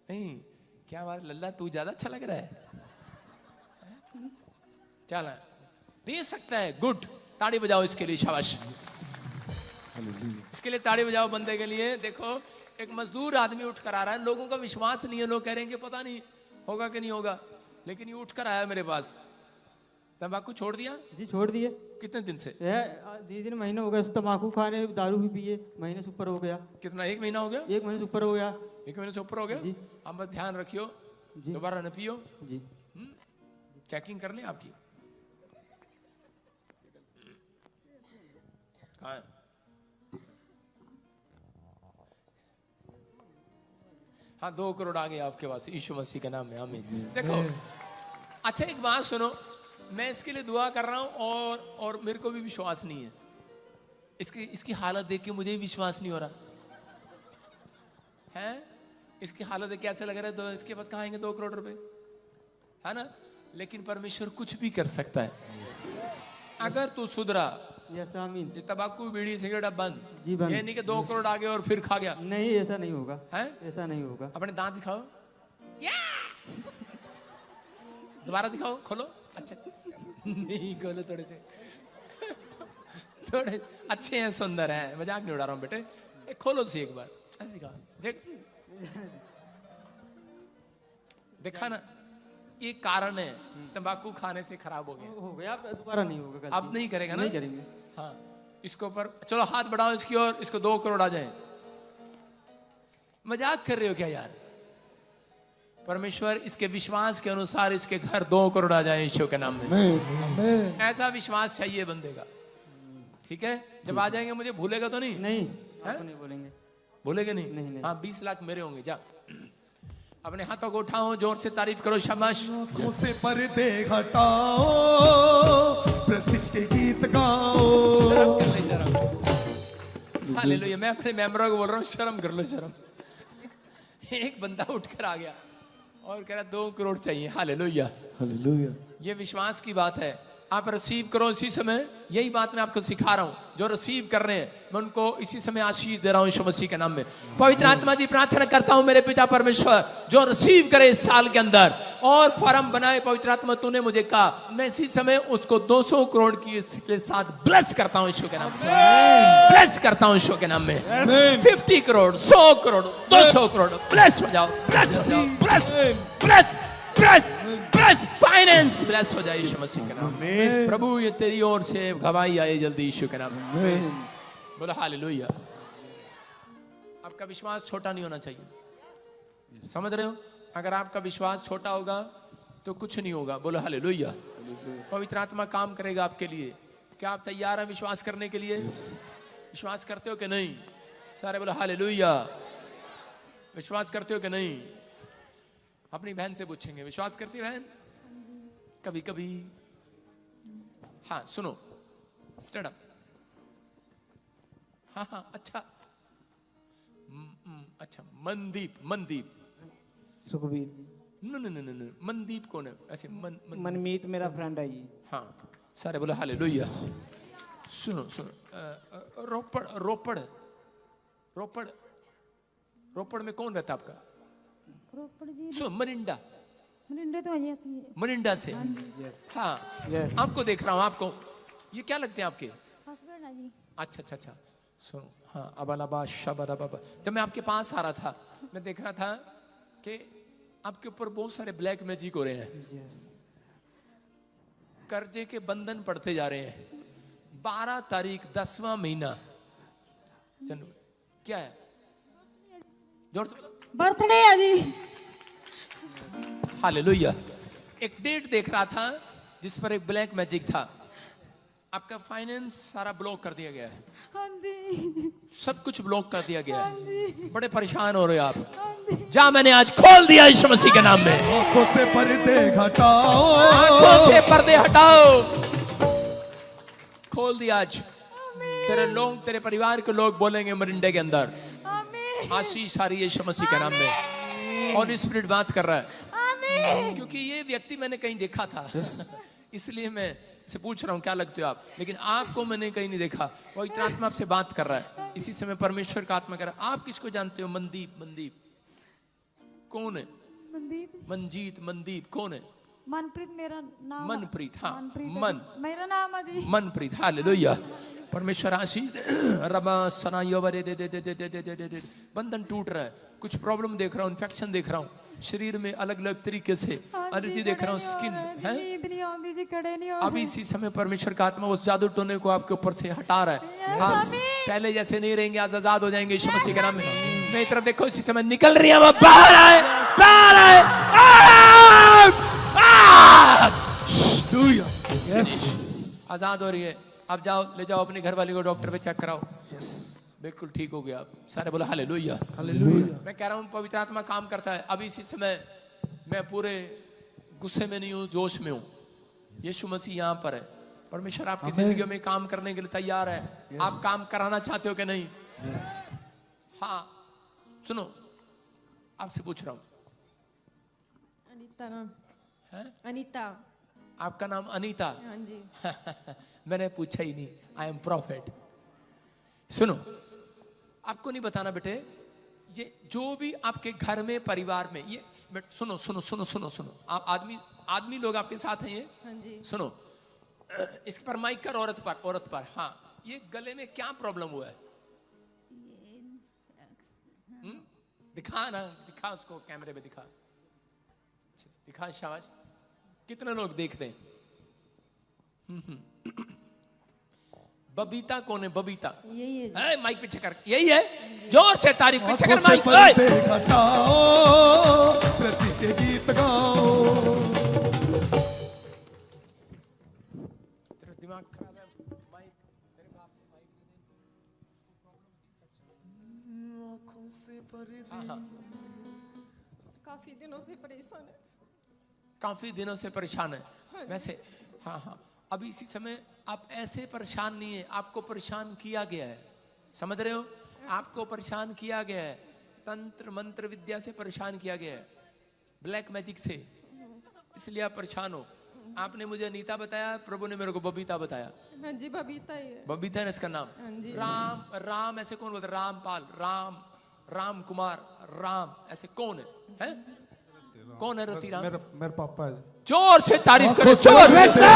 नहीं, क्या बात लल्ला, तू ज्यादा अच्छा लग रहा है। चल दे सकता है, गुड, ताड़ी बजाओ इसके लिए, शाबाश। इसके लिए ताड़ी बजाओ बंदे के लिए। देखो एक मजदूर आदमी उठ कर आ रहा है, लोगों का विश्वास नहीं है, लोग कह रहे हैं कि पता नहीं होगा कि नहीं होगा, लेकिन ये उठ कर आया मेरे पास। तंबाकू छोड़ दिया? जी छोड़ दिए। कितने दिन से? दिन महीने हो गए तम्बाकू खाने, दारू भी पिए, महीने से ऊपर हो गया। कितना? 1 महीना हो गया? 1 महीने से ऊपर हो गया। 1 महीने से ऊपर हो गया जी। आप बस ध्यान रखियो, जी। दोबारा न पियो। जी। चेकिंग कर लें आपकी। कहाँ है? हाँ 2 करोड़ आ गए आपके पास यीशु मसीह के नाम में, आमीन। देखो अच्छा एक बात सुनो, मैं इसके लिए दुआ कर रहा हूं और मेरे को भी विश्वास नहीं है। इसकी हालत देख के मुझे भी विश्वास नहीं हो रहा है। इसकी हालत देख के ऐसा लग रहा है तो इसके पास कहाँ आएंगे 2 करोड़ रुपए, है ना? लेकिन परमेश्वर कुछ भी कर सकता है अगर तू सुधरा। यस आमीन। ये तंबाकू बीड़ी सिगरेट अब बंद। जी बंद। ये नहीं कि 2 करोड़ आ गए और फिर खा गया। नहीं ऐसा नहीं होगा। है? ऐसा नहीं होगा। अपने दांत दिखाओ, दोबारा दिखाओ, खोलो। अच्छा नहीं खोलो, थोड़े से, थोड़े अच्छे हैं, सुंदर हैं, मजाक नहीं उड़ा रहा हूँ बेटे। खोलो सी एक बार, ऐसे कहा, देख देखा ना, ये कारण है तंबाकू खाने से खराब हो गया। अब दोबारा नहीं होगा गलती। अब नहीं करेगा ना? नहीं करेंगे। हाँ इसके ऊपर चलो हाथ बढ़ाओ इसकी ओर, इसको 2 करोड़ आ जाए। मजाक कर रहे हो क्या यार? परमेश्वर इसके विश्वास के अनुसार इसके घर 2 करोड़ आ जाए यीशु के नाम में। ऐसा विश्वास चाहिए बंदे का, ठीक है? जब आ जाएंगे मुझे भूलेगा तो नहीं? नहीं आपको नहीं बोलेंगे। भूलेगे नहीं? नहीं। हाँ 20 लाख मेरे होंगे। जा अपने हाथों को उठाओ, जोर से तारीफ करो, शाबाश। आँखों से पर्दे हटाओ, प्रस्तिश के गीत गाओ। शर्म कर ले, शर्म। हालेलुया। मैं अपने मेंबरों को बोल रहा हूँ शर्म कर लो, शर्म। एक बंदा उठकर आ गया और कह रहा 2 करोड़ चाहिए। Hallelujah, hallelujah. ये विश्वास की बात है। आप रिसीव करो इसी समय। यही बात मैं आपको सिखा रहा हूं। जो रिसीव कर रहे हैं मैं उनको इसी समय आशीष दे रहा हूं यीशु मसीह के नाम में। पवित्र आत्मा जी प्रार्थना करता हूं मेरे पिता परमेश्वर, जो रिसीव करे इस साल के अंदर और फॉर्म बनाए। पवित्र आत्मा तूने मुझे कहा, मैं इसी समय उसको 200 करोड़ के साथ ब्लेस करता हूं यीशु के नाम में। ब्लेस करता हूं यीशु के नाम में। 50 करोड़ 100 करोड़ 200 करोड़ ब्लेस हो जाओ, ब्लेस हो जाओ, bless bless bless bless, finance bless हो जाए यीशु मसीह के नाम में। प्रभु ये तेरी ओर से गवाही आए जल्दी यीशु के नाम में। बोलो हालेलुया। आपका विश्वास छोटा नहीं होना चाहिए, समझ रहे हो? अगर आपका विश्वास छोटा होगा तो कुछ नहीं होगा। बोलो हालेलुया। पवित्र आत्मा काम करेगा आपके लिए। क्या आप तैयार हैं विश्वास करने के लिए? विश्वास करते हो कि नहीं? सारे बोलो हालेलुया। विश्वास करते हो कि नहीं? अपनी बहन से पूछेंगे, विश्वास करती है बहन? कभी कभी। हाँ सुनो, स्टैंड अप। हाँ अच्छा, अच्छा, मनदीप, मनदीप। सुखबीर जी। न मनदीप कौन है? ऐसे मनमीत मेरा फ्रेंड है जी। हाँ, सारे बोले हालेलुया। सुनो सुनो, रोपड़ रोपड़ रोपड़ रोपड़ में कौन रहता आपका? रोपड़ जी। सुनो, मरिंडा, मरिंडा तो है ऐसी है। मरिंडा से। हाँ, आपको देख रहा हूँ। आपको ये क्या लगते हैं आपके? हस्बैंड है जी। अच्छा अच्छा अच्छा, सुनो। हाँ, अबालाबा शबादा बाबा। जब मैं आपके पास आ रहा था, मैं देख रहा था कि आपके ऊपर बहुत सारे ब्लैक मैजिक हो रहे हैं। कर्जे के बंधन पड़ते जा रहे हैं। 12 तारीख 10वां महीना जनवरी, क्या है? जोर से बर्थडे है जी। हालेलुया। एक डेट देख रहा था जिस पर एक ब्लैक मैजिक था। आपका फाइनेंस सारा ब्लॉक कर दिया गया है। हाँ जी। सब कुछ ब्लॉक कर दिया गया हाँ है। जी। बड़े परेशान हो रहे हो आप। हाँ जी। जा, मैंने आज खोल दिया यीशु मसीह के नाम में। आंखों से पर्दे हटाओ, आंखों से पर्दे हटाओ। खोल दिया आज। तेरे लोग, तेरे परिवार के लोग बोलेंगे मरिंडे के अंदर आमीन। आशीष आ रही है यीशु मसीह के नाम में। और स्पिरिट बात कर रहा है, आमीन। क्योंकि ये व्यक्ति मैंने कहीं देखा था। इसलिए मैं से पूछ रहा हूँ क्या लगते हो आप, लेकिन आपको मैंने कहीं नहीं देखा। पवित्र आत्मा आपसे बात कर रहा है। इसी समय परमेश्वर का आत्मा कर रहा है। आप किसको जानते हो? मनदीप। मनदीप कौन है? मनदीप। मंजीत, मनदीप कौन है? मनप्रीत मेरा नाम। मनप्रीत, हाँ, मनप्रीत है मन। जी। मेरा नाम है जी। मनप्रीत। हालेलुया। परमेश्वर आशीष रबा सनायो बरे दे दे दे दे दे दे दे दे। बंधन टूट रहा है। कुछ प्रॉब्लम देख रहा हूँ, इन्फेक्शन देख रहा हूँ शरीर में अलग अलग तरीके से, एलर्जी देख रहा हूँ, स्किन है। नींद नहीं आती जी, खड़े नहीं हो अभी इसी समय परमेश्वर का आत्मा उस जादू टोने को आपके ऊपर से हटा रहा है। आप पहले जैसे नहीं रहेंगे, आज आजाद हो जाएंगे यीशु मसीह के नाम में। मेरी तरफ देखो, इसी समय निकल रही है, वो बाहर आए, बाहर आए। आजाद हो रही है। अब जाओ, ले जाओ अपनी घरवाली को डॉक्टर पे चेक कराओ। बिल्कुल ठीक हो गया। आप सारे बोलो हालेलुया। हालेलुया। मैं कह रहा हूँ पवित्र आत्मा काम करता है। अभी इसी समय मैं पूरे गुस्से में नहीं हूँ, जोश में हूँ। यीशु मसीह यहाँ पर है। परमेश्वर आपकी जिंदगी में काम करने के लिए तैयार है। आप काम कराना चाहते हो कि नहीं? हाँ, सुनो, आपसे पूछ रहा हूँ। अनीता नाम है? अनीता। आपका नाम अनीता? हाँ जी। मैंने पूछा ही नहीं। I am profit. सुनो, आपको नहीं बताना बेटे, ये जो भी आपके घर में, परिवार में, ये सुनो सुनो सुनो सुनो सुनो। आप आदमी लोग आपके साथ हैं ये? हाँ जी। सुनो, इसके पर माइक कर, औरत पर। हाँ, ये गले में क्या प्रॉब्लम हुआ है? दिखा ना, दिखा उसको, कैमरे में दिखा, दिखा, शाबाश। कितने लोग देख रहे हैं? बबीता कौन है? बबीता यही है। है, माइक पीछे कर। यही है, जोर से तारीफ पीछे कर आंखों से माइक। पर्दे हटाओ, प्रतीश के गीत गाओ। तेरा दिमाग खराब है, माइक तेरे बाप से माइक आंखों से पर्दे। हाँ, काफी दिनों से परेशान है। काफी दिनों से परेशान है वैसे। हाँ, अभी इसी समय आप ऐसे परेशान नहीं है, आपको परेशान किया गया है। समझ रहे हो? आपको परेशान किया गया है, तंत्र मंत्र विद्या से परेशान किया गया है, ब्लैक मैजिक से, इसलिए आप परेशान हो। आपने मुझे अनीता बताया, प्रभु ने मेरे को बबीता बताया। हाँ जी, बबीता ही है। बबीता है इसका नाम। हाँ जी। राम ऐसे कौन बोलता है? रामपाल, राम कुमार, राम ऐसे कौन है? कौन है रतिराम? मेरे पापा है। जोर से तारीफ करो, जोर से।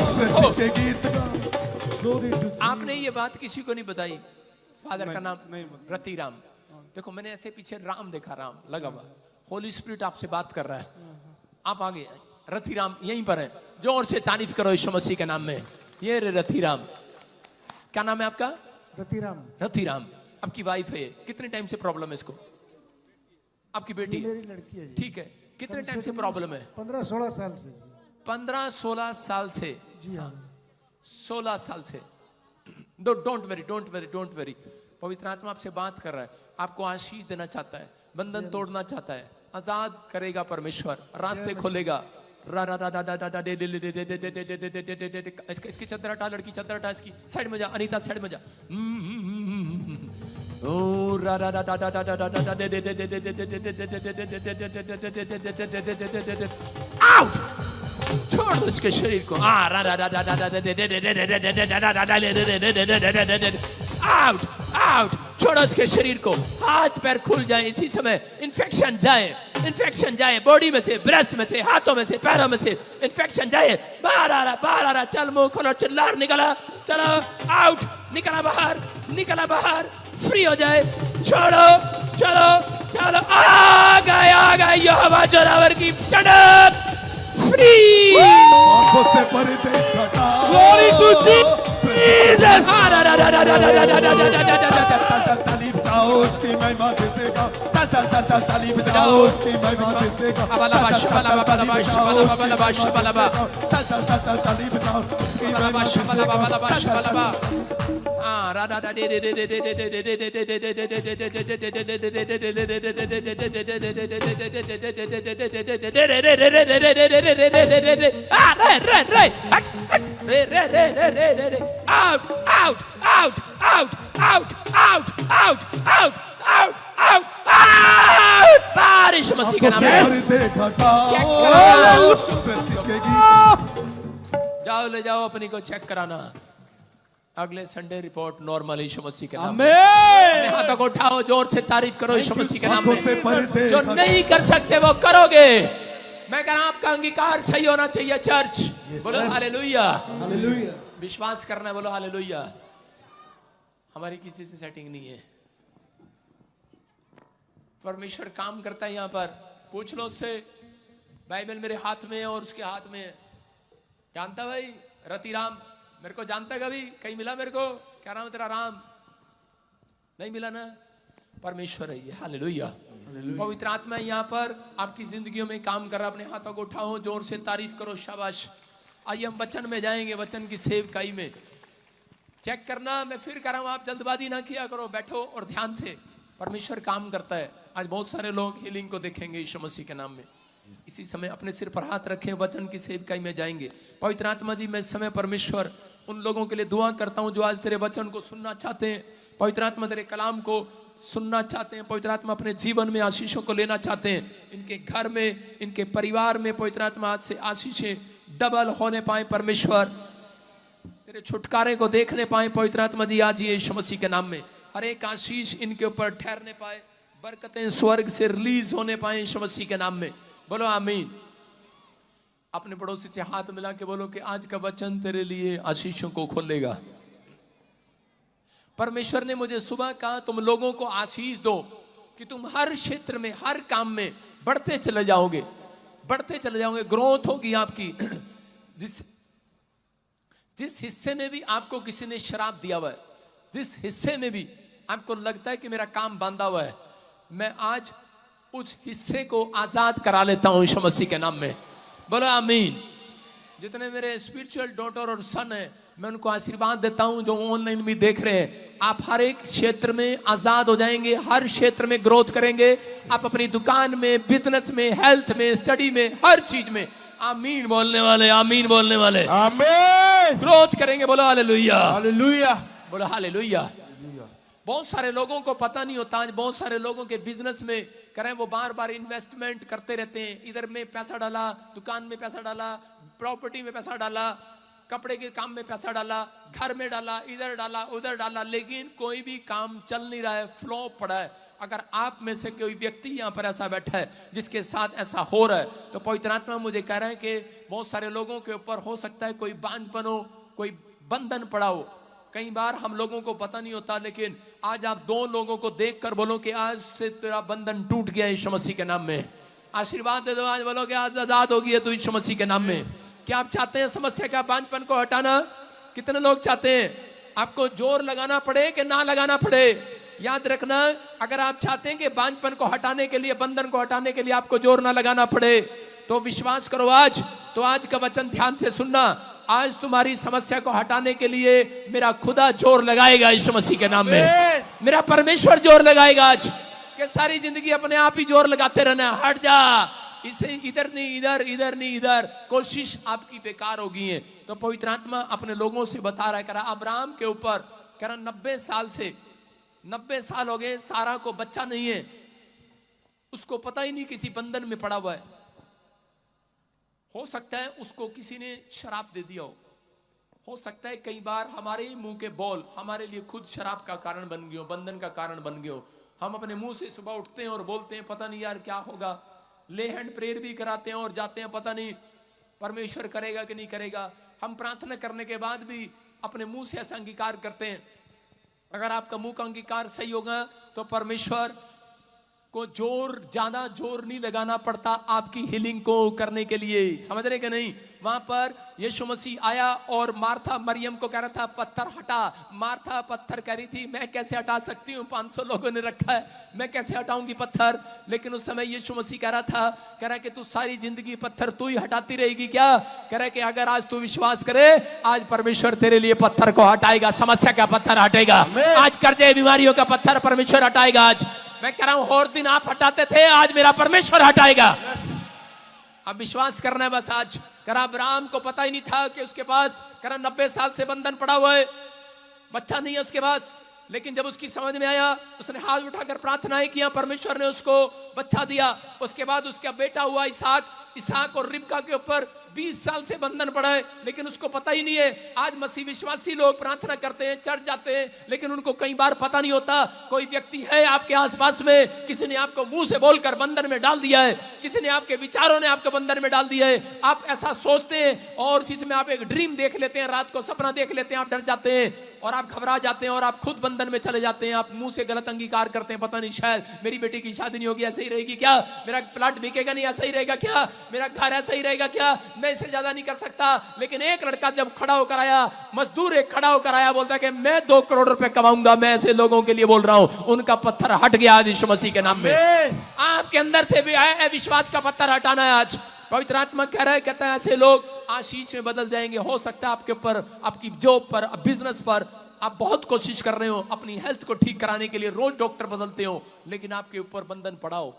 प्रतीश के गीत गाओ। आपने ये बात किसी को नहीं बताई? फादर का नाम नहीं। रतिराम। देखो, मैंने ऐसे पीछे राम देखा, राम लगा हुआ। होली स्पिरिट आपसे बात कर रहा है। आप आगे, रतिराम यहीं पर है। जोर से तारीफ करो यीशु मसीह के नाम में। ये रे रतिराम। क्या नाम है आपका? रतिराम। रतिराम। आपकी वाइफ है? कितने टाइम से प्रॉब्लम है इसको? आपकी बेटी? मेरी लड़की है। ठीक है। कितने टाइम से प्रॉब्लम है? 15-16 साल से। 15-16 साल से। जी हाँ। 16 साल से। Don't very. पवित्र आत्मा आपसे बात कर रहा है, आपको आशीष देना चाहता है, बंधन तोड़ना चाहता है, आजाद करेगा परमेश्वर, रास्ते खोलेगा। इसकी चद्दर हटा, लड़की चद्दर हटा, इसकी साइड में जा, अनीता साइड में जा। आउट, छोड़ दो इसके शरीर को। आउट आउट, छोड़ो इसके शरीर को। हाथ पैर खुल जाए इसी समय, इन्फेक्शन जाए, इन्फेक्शन जाए बॉडी में से, ब्रेस्ट में से, हाथों में से, पैरों में से इन्फेक्शन जाए। बाहर आ रहा, बाहर आ रहा। चल मुंह खोलो, चिल्ला, निकला, चलो आउट, निकला बाहर, निकला बाहर, फ्री हो जाए। छोड़ो, चलो चलो, आ गए यहोवा जोरावर की चढ़क, फ्री। आंखों से पर्दे हटाओ। Glory to Jesus. तालीब जाओ उसकी महिमा दिल से गाओ। तालीब जाओ उसकी महिमा दिल से गाओ। तालीब जाओ उसकी महिमा दिल से गाओ। Out, out, out, out, out, out, out, out, out, out, out. बारिश मसीह के नाम में। चेक कराओ। जाओ, ले जाओ अपनी को चेक कराना। अगले संडे रिपोर्ट नॉर्मल यीशु मसीह के नाम में। अपने हाथों को उठाओ, जोर से तारीफ करो यीशु मसीह के नाम में। जो नहीं कर सकते वो करोगे। मैं कह रहा हूं आपका अंगीकार सही होना चाहिए। चर्च बोलो हालेलुया, हालेलुया। विश्वास करना है, बोलो हालेलुया। हमारी किसी से सेटिंग नहीं है। परमेश्वर काम करता है यहाँ पर। पूछ लो उससे, बाइबल मेरे हाथ में है और उसके हाथ में है। जानता भाई रतिराम मेरे को जानता है? कभी कहीं मिला मेरे को? क्या नाम है तेरा? राम नहीं मिला ना? परमेश्वर है ये, हालेलुया। पवित्र आत्मा यहाँ पर आपकी जिंदगियों में काम कर रहा। अपने हाथों को उठाओ, जोर से तारीफ करो, शाबाश। आइए हम वचन में जाएंगे, वचन की सेवकाई में। चेक करना, मैं फिर कह रहा हूं, आप जल्दबाजी ना किया करो, बैठो और ध्यान से। परमेश्वर काम करता है। आज बहुत सारे लोग हीलिंग को देखेंगे यीशु मसीह के नाम में। इसी समय अपने सिर पर हाथ रखें, वचन की सेवकाई में जाएंगे। पवित्र आत्मा जी, मैं इस समय परमेश्वर उन लोगों के लिए दुआ करता हूं जो आज तेरे वचन को सुनना चाहते हैं। पवित्र आत्मा तेरे कलाम को सुनना चाहते हैं। पवित्र आत्मा अपने जीवन में आशीषों को लेना चाहते हैं। इनके घर में, इनके परिवार में पवित्र आत्मा आज से आशीषें डबल होने पाए। परमेश्वर तेरे छुटकारे को देखने पाए। पवित्र आत्मा जी आज ये यीशु मसीह के नाम में हर एक आशीष इनके ऊपर ठहरने पाए। बरकतें स्वर्ग से रिलीज होने पाए यीशु मसीह के नाम में। बोलो आमीन। अपने पड़ोसी से हाथ मिला के बोलो कि आज का वचन तेरे लिए आशीषों को खोलेगा। परमेश्वर ने मुझे सुबह कहा तुम लोगों को आशीष दो कि तुम हर क्षेत्र में, हर काम में बढ़ते चले जाओगे, बढ़ते चले जाओगे। ग्रोथ होगी आपकी। जिस हिस्से में भी आपको किसी ने शराब दिया हुआ है, जिस हिस्से में भी आपको लगता है कि मेरा काम बांधा हुआ है, मैं आज उस हिस्से को आजाद करा लेता हूं यीशु मसीह के नाम में। बोलो आमीन। जितने मेरे स्पिरिचुअल डॉटर और सन है, मैं उनको आशीर्वाद देता हूं जो ऑनलाइन भी देख रहे हैं। आप हर एक क्षेत्र में आजाद हो जाएंगे, हर क्षेत्र में ग्रोथ करेंगे। आप अपनी दुकान में, बिजनेस में, हेल्थ में, स्टडी में, हर चीज में आमीन बोलने वाले, आमीन बोलने वाले, आमीन ग्रोथ करेंगे। बोलो हालेलुया, हालेलुया, बोलो हालेलुया। बहुत सारे लोगों को पता नहीं होता। आज बहुत सारे लोगों के बिजनेस में करें, वो बार बार इन्वेस्टमेंट करते रहते हैं। इधर में पैसा डाला, दुकान में पैसा डाला, प्रॉपर्टी में पैसा डाला, कपड़े के काम में पैसा डाला, घर में डाला, इधर डाला, उधर डाला, लेकिन कोई भी काम चल नहीं रहा है, फ्लॉप पड़ा है। अगर आप में से कोई व्यक्ति यहाँ पर ऐसा बैठा है जिसके साथ ऐसा हो रहा है, तो पवित्र आत्मा मुझे कह रहा है कि बहुत सारे लोगों के ऊपर हो सकता है कोई बांझपन हो, कोई बंधन पड़ा हो। कई बार हम लोगों को पता नहीं होता, लेकिन आज आप दो लोगों को देखकर बोलो कि आज से तेरा बंधन टूट गया यीशु मसीह के नाम में। आशीर्वाद दे दो, आज बोलो कि आज आजाद होगी है तू यीशु मसीह के नाम में। क्या आप चाहते हैं समस्या का, बांझपन को हटाना? कितने लोग चाहते हैं? आपको जोर लगाना पड़े कि ना लगाना पड़े, याद रखना, अगर आप चाहते हैं कि बांझपन को हटाने के लिए, बंधन को हटाने के लिए आपको जोर ना लगाना पड़े, तो विश्वास करो आज, तो आज का वचन ध्यान से सुनना। आज तुम्हारी समस्या को हटाने के लिए मेरा खुदा जोर लगाएगा यीशु मसीह के नाम में। मेरा परमेश्वर जोर लगाएगा आज, कि सारी जिंदगी अपने आप ही जोर लगाते रहना, हट जा, इसे इधर नहीं इधर, इधर नहीं इधर, कोशिश आपकी बेकार होगी है। तो पवित्र आत्मा अपने लोगों से बता रहा है, कह रहा अब्राहम के ऊपर, कह रहा 90 साल से 90 साल हो गए, सारा को बच्चा नहीं है, उसको पता ही नहीं, किसी बंधन में पड़ा हुआ है। हो सकता है उसको किसी ने शराब दे दिया हो सकता है कई बार हमारे ही मुंह के बोल हमारे लिए खुद शराब का कारण बन गए हो, बंधन का कारण बन गए हो। हम अपने मुंह से सुबह उठते हैं और बोलते हैं पता नहीं यार क्या होगा, ले हैंड प्रेयर भी कराते हैं और जाते हैं, पता नहीं परमेश्वर करेगा कि नहीं करेगा। हम प्रार्थना करने के बाद भी अपने मुंह से ऐसा अंगीकार करते हैं। अगर आपका मुंह का अंगीकार सही होगा तो परमेश्वर को ज्यादा जोर नहीं लगाना पड़ता आपकी हीलिंग को करने के लिए। समझ रहे कि नहीं? वहां पर यीशु मसीह आया और मार्था मरियम को कह रहा था पत्थर हटा। मार्था पत्थर कह रही थी मैं कैसे हटा सकती हूँ, 500 लोगों ने रखा है, मैं कैसे हटाऊंगी पत्थर। लेकिन उस समय यीशु मसीह कह रहा है कि तू सारी जिंदगी पत्थर तू ही हटाती रहेगी क्या? कह रहा है कि अगर आज तू विश्वास करे, आज परमेश्वर तेरे लिए पत्थर को हटाएगा, समस्या का पत्थर हटेगा, आज कर्जे बीमारियों का पत्थर परमेश्वर हटाएगा। आज मैं कह रहा हूं और दिन आप हटाते थे, आज मेरा परमेश्वर हटाएगा। अब विश्वास करना है बस। आज करा अब्राहम को पता ही नहीं था कि उसके पास करा 90 साल से बंधन पड़ा हुआ है, बच्चा नहीं है उसके पास। लेकिन जब उसकी समझ में आया, उसने हाथ उठाकर प्रार्थनाएं किया, परमेश्वर ने उसको बच्चा दिया। उसके बाद उसका बेटा हुआ इसहाक और रिबका के ऊपर 20 साल से बंधन पड़ा है, लेकिन उसको पता ही नहीं है। आज मसीह विश्वासी लोग प्रार्थना करते हैं, चर्च जाते हैं, लेकिन उनको कई बार पता नहीं होता कोई व्यक्ति है आपके आसपास में, किसी ने आपको मुंह से बोलकर बंधन में डाल दिया है, किसी ने आपके विचारों ने आपको बंधन में डाल दिया है। आप ऐसा सोचते हैं और जिसमें आप एक ड्रीम देख लेते हैं, रात को सपना देख लेते हैं, आप डर जाते हैं और आप घबरा जाते हैं और आप खुद बंधन में चले जाते हैं। आप मुंह से गलत अंगीकार करते हैं, पता नहीं शायद मेरी बेटी की शादी नहीं होगी, ऐसे ही रहेगी क्या, मेरा प्लाट बिकेगा नहीं, ऐसा ही रहेगा क्या, मेरा घर ऐसा ही रहेगा क्या, मैं इससे ज्यादा नहीं कर सकता। लेकिन एक लड़का जब खड़ा होकर आया, मजदूर एक खड़ा होकर आया, बोलता है कि मैं 2 करोड़ रुपए कमाऊंगा। मैं ऐसे लोगों के लिए बोल रहा हूं, उनका पत्थर हट गया आज यीशु मसीह के नाम में। आपके अंदर से भी आया विश्वास का पत्थर हटाना है आज। पवित्र आत्मा कह रहा है, कहता है ऐसे लोग आशीष में बदल जाएंगे। हो सकता है आपके ऊपर, आपकी जॉब पर, बिजनेस पर आप बहुत कोशिश कर रहे हो, अपनी हेल्थ को ठीक कराने के लिए रोज डॉक्टर बदलते हो, लेकिन आपके ऊपर बंधन पड़ा हो,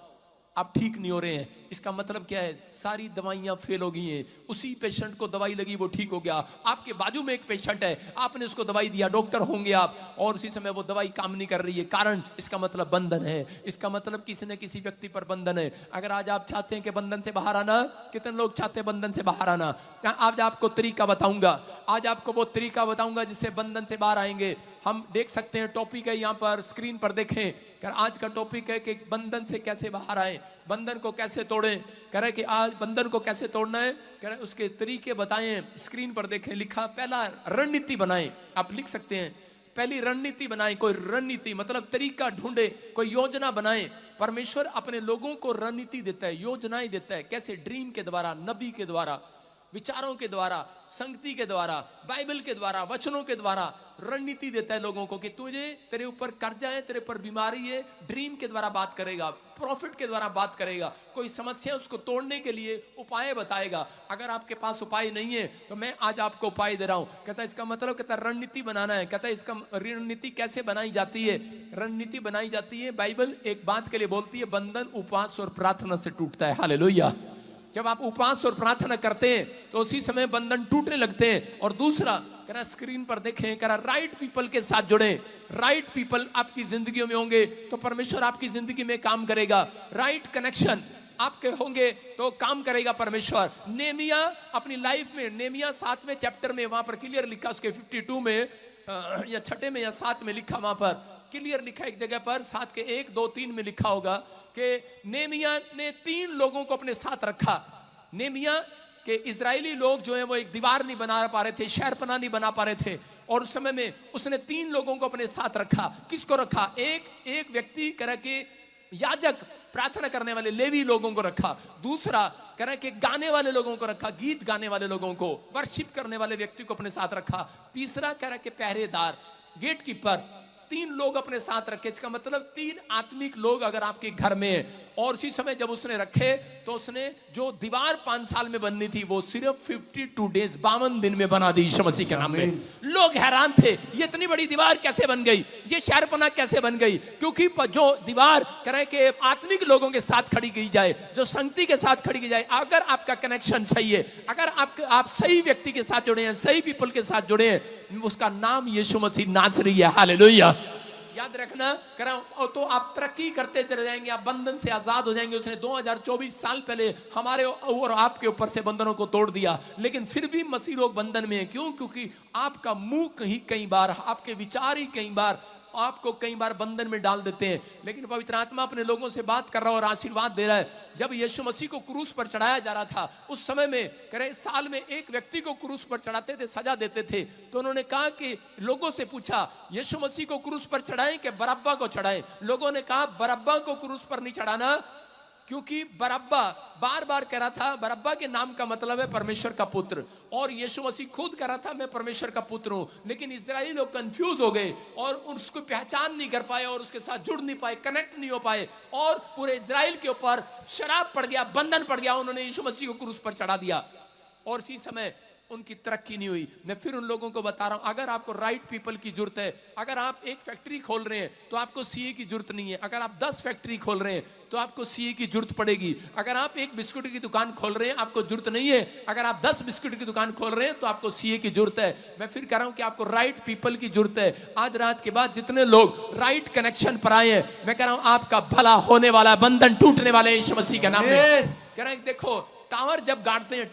आप ठीक नहीं हो रहे हैं। इसका मतलब क्या है? सारी दवाइयां फेल हो गई हैं। उसी पेशेंट को दवाई लगी, वो ठीक हो गया। आपके बाजू में एक पेशेंट है, आपने उसको दवाई दिया, डॉक्टर होंगे आप, और उसी समय वो दवाई काम नहीं कर रही है। कारण इसका मतलब बंधन है। इसका मतलब किसी न किसी व्यक्ति पर बंधन है। अगर आज आप चाहते हैं कि बंधन से बाहर आना, कितने लोग चाहते हैं बंधन से बाहर आना? आज आपको तरीका बताऊंगा, आज आपको वो तरीका बताऊंगा जिससे बंधन से बाहर आएंगे। हम देख सकते हैं, टॉपिक है यहाँ पर स्क्रीन पर देखें। आज का टॉपिक है कि बंधन से कैसे बाहर आए, बंधन को कैसे तोड़ें। कह रहे कि आज बंधन को कैसे तोड़ना है, कह रहे उसके तरीके बताएं। स्क्रीन पर देखें, लिखा पहला रणनीति बनाएं। आप लिख सकते हैं पहली रणनीति बनाएं। कोई रणनीति मतलब तरीका ढूंढे, कोई योजना बनाएं। परमेश्वर अपने लोगों को रणनीति देता है, योजनाएं देता है। कैसे? ड्रीम के द्वारा, नबी के द्वारा, विचारों के द्वारा, संगति के द्वारा, बाइबल के द्वारा, वचनों के द्वारा रणनीति देता है लोगों को कि तुझे, तेरे ऊपर कर्जा है, तेरे ऊपर बीमारी है, ड्रीम के द्वारा बात करेगा, प्रॉफिट के द्वारा बात करेगा, कोई समस्या उसको तोड़ने के लिए उपाय बताएगा। अगर आपके पास उपाय नहीं है तो मैं आज आपको उपाय दे रहा हूं। कहता है इसका मतलब, कहता है रणनीति बनाना है। कहता है इसका रणनीति कैसे बनाई जाती है? रणनीति बनाई जाती है, बाइबल एक बात के लिए बोलती है, बंधन उपवास और प्रार्थना से टूटता है। हालेलुया। जब आप उपवास और प्रार्थना करते हैं तो उसी समय बंधन टूटने लगते हैं। और दूसरा, करा स्क्रीन पर देखें, करा राइट पीपल के साथ जुड़े। राइट पीपल आपकी जिंदगी में होंगे तो परमेश्वर आपकी जिंदगी में काम करेगा। राइट कनेक्शन आपके होंगे तो काम करेगा परमेश्वर। नेमिया अपनी लाइफ में, नेमिया 7वें चैप्टर में वहां पर क्लियर लिखा, उसके 52 में या 6 में या 7 में लिखा, वहां पर क्लियर लिखा एक जगह पर, 7 के 1, 2, 3 में लिखा होगा कि नेमिया ने 3 लोगों को अपने साथ रखा। नेमिया के इजरायली लोग जो है वो एक दीवार नहीं बना पा रहे थे, शहरपनाह नहीं बना पा रहे थे, और उस समय में उसने 3 लोगों को अपने साथ रखा। किसको रखा? एक व्यक्ति कह के याजक, प्रार्थना करने वाले लेवी लोगों को रखा। दूसरा कह के गाने वाले लोगों को रखा, गीत गाने वाले लोगों को, वर्शिप करने वाले व्यक्ति को अपने साथ रखा। तीसरा कह के पहरेदार, गेट कीपर, 3 लोग अपने साथ रखे। इसका मतलब 3 आत्मिक लोग अगर आपके घर में है। और उसी समय जब उसने रखे तो उसने जो दीवार 5 साल में बननी थी वो सिर्फ 52 डेज, 52 दिन में बना दी यीशु मसीह के नाम में। लोग हैरान थे, ये इतनी बड़ी दीवार कैसे बन गई, ये शहरपनाह कैसे बन गई? क्योंकि जो दीवार करें कि आत्मिक लोगों के साथ खड़ी की जाए, जो संगति के साथ खड़ी की जाए, अगर आपका कनेक्शन सही है, अगर आप सही व्यक्ति के साथ जुड़े हैं, सही पीपल के साथ जुड़े हैं, उसका नाम यीशु मसीह नासरी है। हालेलुया। याद रखना करा तो आप तरक्की करते चले जाएंगे, आप बंधन से आजाद हो जाएंगे। उसने 2024 साल पहले हमारे और आपके ऊपर से बंधनों को तोड़ दिया, लेकिन फिर भी मसीह लोग बंधन में है। क्यों? क्योंकि आपका मुंह कई बार, आपके विचार ही कई बार आपको कई बार बंधन में डाल देते हैं। लेकिन पवित्र आत्मा अपने लोगों से बात कर रहा है और आशीर्वाद दे रहा है। जब यीशु मसीह को क्रूस पर चढ़ाया जा रहा था, उस समय में करे साल में एक व्यक्ति को क्रूस पर चढ़ाते थे, सजा देते थे। तो उन्होंने कहा कि लोगों से पूछा यीशु मसीह को क्रूस पर चढ़ाएं कि बरअब्बा को चढ़ाएं? लोगों ने कहा बरअब्बा को क्रूस पर नहीं चढ़ाना, क्योंकि बरअब्बा बार बार कह रहा था, बरअब्बा के नाम का मतलब है परमेश्वर का पुत्र, और यीशु मसीह खुद कह रहा था मैं परमेश्वर का पुत्र हूं। लेकिन इजराइली लोग कंफ्यूज हो गए और उसको पहचान नहीं कर पाए और उसके साथ जुड़ नहीं पाए, कनेक्ट नहीं हो पाए, और पूरे इजराइल के ऊपर शराब पड़ गया, बंधन पड़ गया। उन्होंने यीशु मसीह को क्रूस पर चढ़ा दिया और इसी समय उनकी तरक्की नहीं हुई। मैं फिर उन लोगों को बता रहा हूं, अगर आपको राइट पीपल की जरूरत है, अगर आप एक फैक्ट्री खोल रहे हैं तो आपको सीए की जरूरत नहीं है। अगर आप 10 फैक्ट्री खोल रहे हैं तो आपको सीए की जरूरत पड़ेगी। अगर आप एक बिस्कुट की दुकान खोल रहे हैं आपको जरूरत नहीं है। अगर आप 10 बिस्कुट की दुकान खोल रहे हैं तो आपको सीए की जरूरत है। मैं फिर कह रहा हूं कि आपको राइट पीपल की जरूरत है। आज रात के बाद जितने लोग राइट कनेक्शन पर आए हैं, मैं कह रहा हूं आपका भला होने वाला, बंधन टूटने वाले यीशु मसीह के नाम में। कह रहे हैं देखो, टावर जब गाड़ते हैं,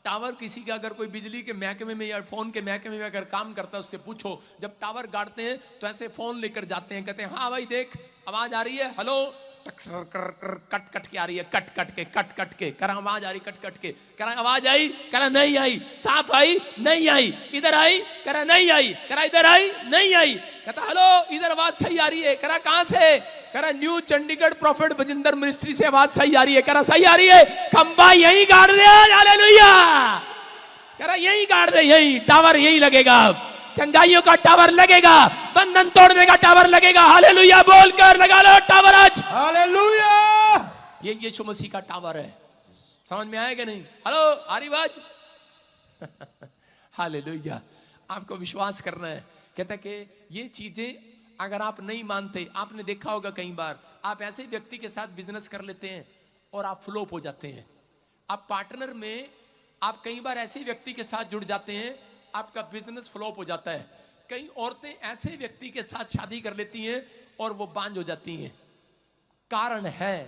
टावर किसी का अगर कोई बिजली के महकमे में या फोन के महकमे में अगर काम करता है उससे पूछो, जब टावर गाड़ते हैं तो ऐसे फोन लेकर जाते हैं, कहते हैं हाँ भाई देख आवाज आ रही है, हेलो, कट कट के आ रही है, कट के करा आवाज आ रही, कट के करा आवाज आई, करा नहीं आई, साफ आई नहीं आई, इधर आई, करा नहीं आई, करा इधर आई नहीं आई, कहता हेलो इधर आवाज सही आ रही है, करा कहां से, करा new Chandigarh profit Bajinder ministry से आवाज सही आ रही है, करा सही आ रही है, खंबा यही गाड़ दे, हालेलुया, करा यही गाड़ दे, यही टावर यही लगेगा, चंगाइयों का टावर लगेगा, बंधन तोड़ने का टावर लगेगा, हालेलुया बोलकर लगा लो टावर आज, हालेलुया। ये यीशु मसीह का टावर है। समझ में आएगा नहीं? हेलो आ रही आवाज? हालेलुया। आपको विश्वास करना है। कहता है कि ये चीजें अगर आप नहीं मानते, आपने देखा होगा कई बार आप ऐसे व्यक्ति के साथ बिजनेस कर लेते हैं और आप फ्लॉप हो जाते हैं। आप पार्टनर में आप कई बार ऐसे व्यक्ति के साथ जुड़ जाते हैं, आपका बिजनेस फ्लॉप हो जाता है। कई औरतें ऐसे व्यक्ति के साथ शादी कर लेती हैं और वो बांझ हो जाती हैं। कारण है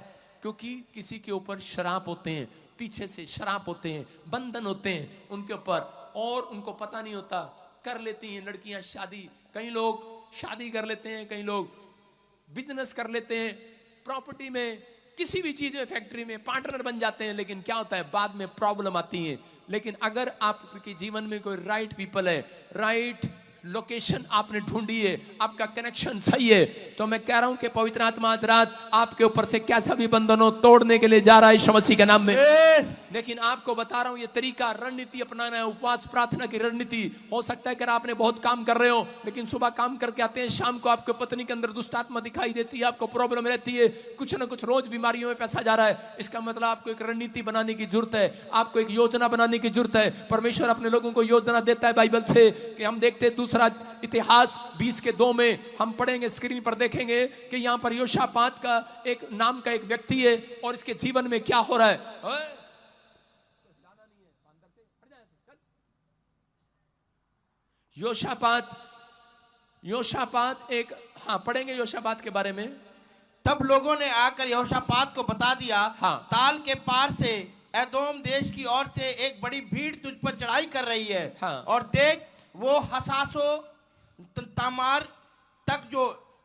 क्योंकि किसी के ऊपर शराब होते हैं, पीछे से शराब होते हैं, बंधन होते हैं उनके ऊपर, और उनको पता नहीं होता, कर लेती हैं लड़कियां शादी। कई लोग शादी कर लेते हैं, कई लोग बिजनेस कर लेते हैं, प्रॉपर्टी में, किसी भी चीज में, फैक्ट्री में पार्टनर बन जाते हैं, लेकिन क्या होता है बाद में प्रॉब्लम आती है। लेकिन अगर आपके जीवन में कोई राइट पीपल है, राइट लोकेशन आपने ढूंढी है, आपका कनेक्शन सही है, तो मैं कह रहा हूं कि पवित्र आत्मा आज रात आपके ऊपर से कैसा भी बंधनों तोड़ने के लिए जा रहा है यीशु मसीह के नाम में। लेकिन आपको बता रहा हूं ये तरीका, रणनीति अपनाना है, उपवास प्रार्थना की रणनीति। हो सकता है कि आपने बहुत काम कर रहे हो, लेकिन सुबह काम करके आते हैं, शाम को आपके पत्नी के अंदर दुष्ट आत्मा दिखाई देती है, आपको प्रॉब्लम रहती है, कुछ ना कुछ रोज बीमारियों में पैसा जा रहा है। इसका मतलब आपको एक रणनीति बनाने की जरूरत है, आपको एक योजना बनाने की जरूरत है। परमेश्वर अपने लोगों को योजना देता है बाइबल से, कि हम देखते हैं दूसरा इतिहास 20:2 में हम पढ़ेंगे, स्क्रीन पर देखेंगे कि यहां पर योशापात का एक नाम का एक व्यक्ति है और इसके जीवन में क्या हो रहा है। योशापात एक, हाँ पढ़ेंगे योशापात के बारे में। तब लोगों ने आकर यहोशापात को बता दिया, हाँ। ताल के पार से एदोम देश की ओर से एक बड़ी भीड़ तुझ पर चढ़ाई कर रही है, हाँ। और देख वो हसासो तामार तक जो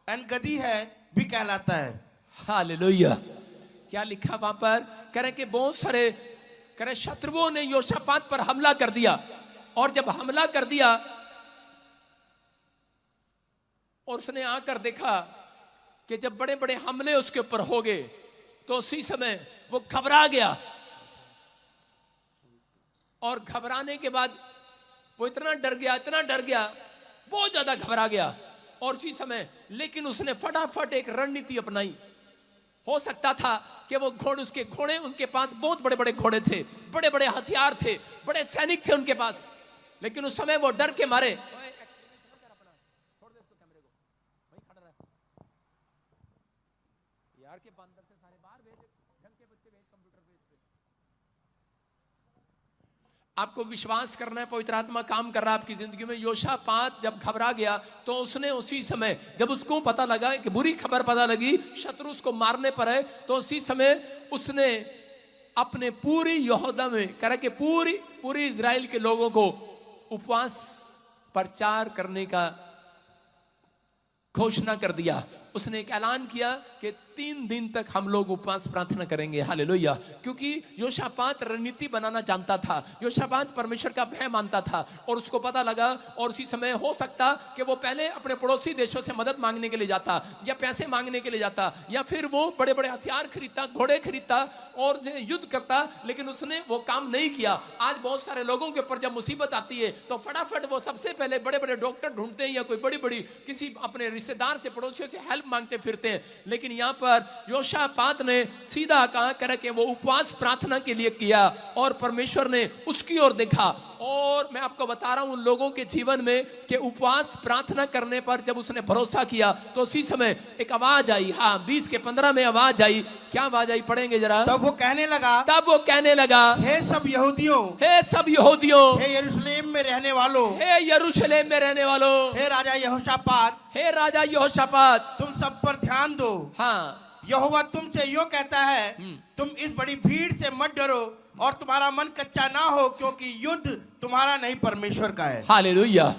एनगदी है भी कहलाता है। हालेलुया। क्या लिखा वहां पर? कह रहे कि बहुत सारे कह रहे शत्रुओं ने योशापात पर हमला कर दिया, और जब हमला कर दिया और उसने आकर देखा कि जब बड़े बड़े हमले उसके ऊपर हो गए, तो उसी समय वो घबरा गया, और घबराने के बाद वो इतना डर गया, बहुत ज्यादा घबरा गया, और उसी समय लेकिन उसने फटाफट एक रणनीति अपनाई। हो सकता था कि वो उसके घोड़े, उनके पास बहुत बड़े बड़े घोड़े थे, बड़े बड़े हथियार थे, बड़े सैनिक थे उनके पास, लेकिन उस समय वो डर के मारे यार के बंदर से सारे बाहर भेज, ढंग के बच्चे भेज, कंप्यूटर भेज। आपको विश्वास करना है, पवित्र आत्मा काम कर रहा है आपकी जिंदगी में। योशापात जब घबरा गया तो उसने उसी समय, जब उसको पता लगा कि बुरी खबर पता लगी, शत्रु उसको मारने पर है, तो उसी समय उसने अपने पूरी यहूदा में कह रहा कि पूरी इजराइल के लोगों को उपवास प्रचार करने का घोषणा कर दिया। उसने एक ऐलान किया कि 3 दिन तक हम लोग उपवास प्रार्थना करेंगे। हालेलुया। क्योंकि योशापात रणनीति बनाना जानता था, योशापात परमेश्वर का भय मानता था, और उसको पता लगा, और उसी समय हो सकता कि वो पहले अपने पड़ोसी देशों से मदद मांगने के लिए जाता, या पैसे मांगने के लिए जाता, या फिर वो बड़े बड़े हथियार खरीदता, घोड़े खरीदता और युद्ध करता, लेकिन उसने वो काम नहीं किया। आज बहुत सारे लोगों के ऊपर जब मुसीबत आती है तो फटाफट वो सबसे पहले बड़े बड़े डॉक्टर ढूंढते हैं, या कोई बड़ी बड़ी किसी अपने रिश्तेदार से, पड़ोसियों से हेल्प मांगते फिरते हैं। लेकिन यहाँ पर योशापात ने सीधा कहा कर कि वो उपवास प्रार्थना के लिए किया, और परमेश्वर ने उसकी ओर देखा। और मैं आपको बता रहा हूं उन लोगों के जीवन में कि उपवास प्रार्थना करने पर जब उसने भरोसा किया तो उसी समय एक आवाज आई। हाँ, 20 के 15 में आवाज आई। क्या आवाज आई, पढ़ेंगे जरा। तब वो कहने लगा, हे सब यहूदियों, हे यरूशलेम में रहने वालों, हे राजा यहोशापात, तुम सब पर ध्यान दो। हाँ, यहोवा तुमसे यूं कहता है, तुम इस बड़ी भीड़ से मत डरो और तुम्हारा मन कच्चा ना हो, क्योंकि युद्ध तुम्हारा नहीं परमेश्वर का है। हालेलुया।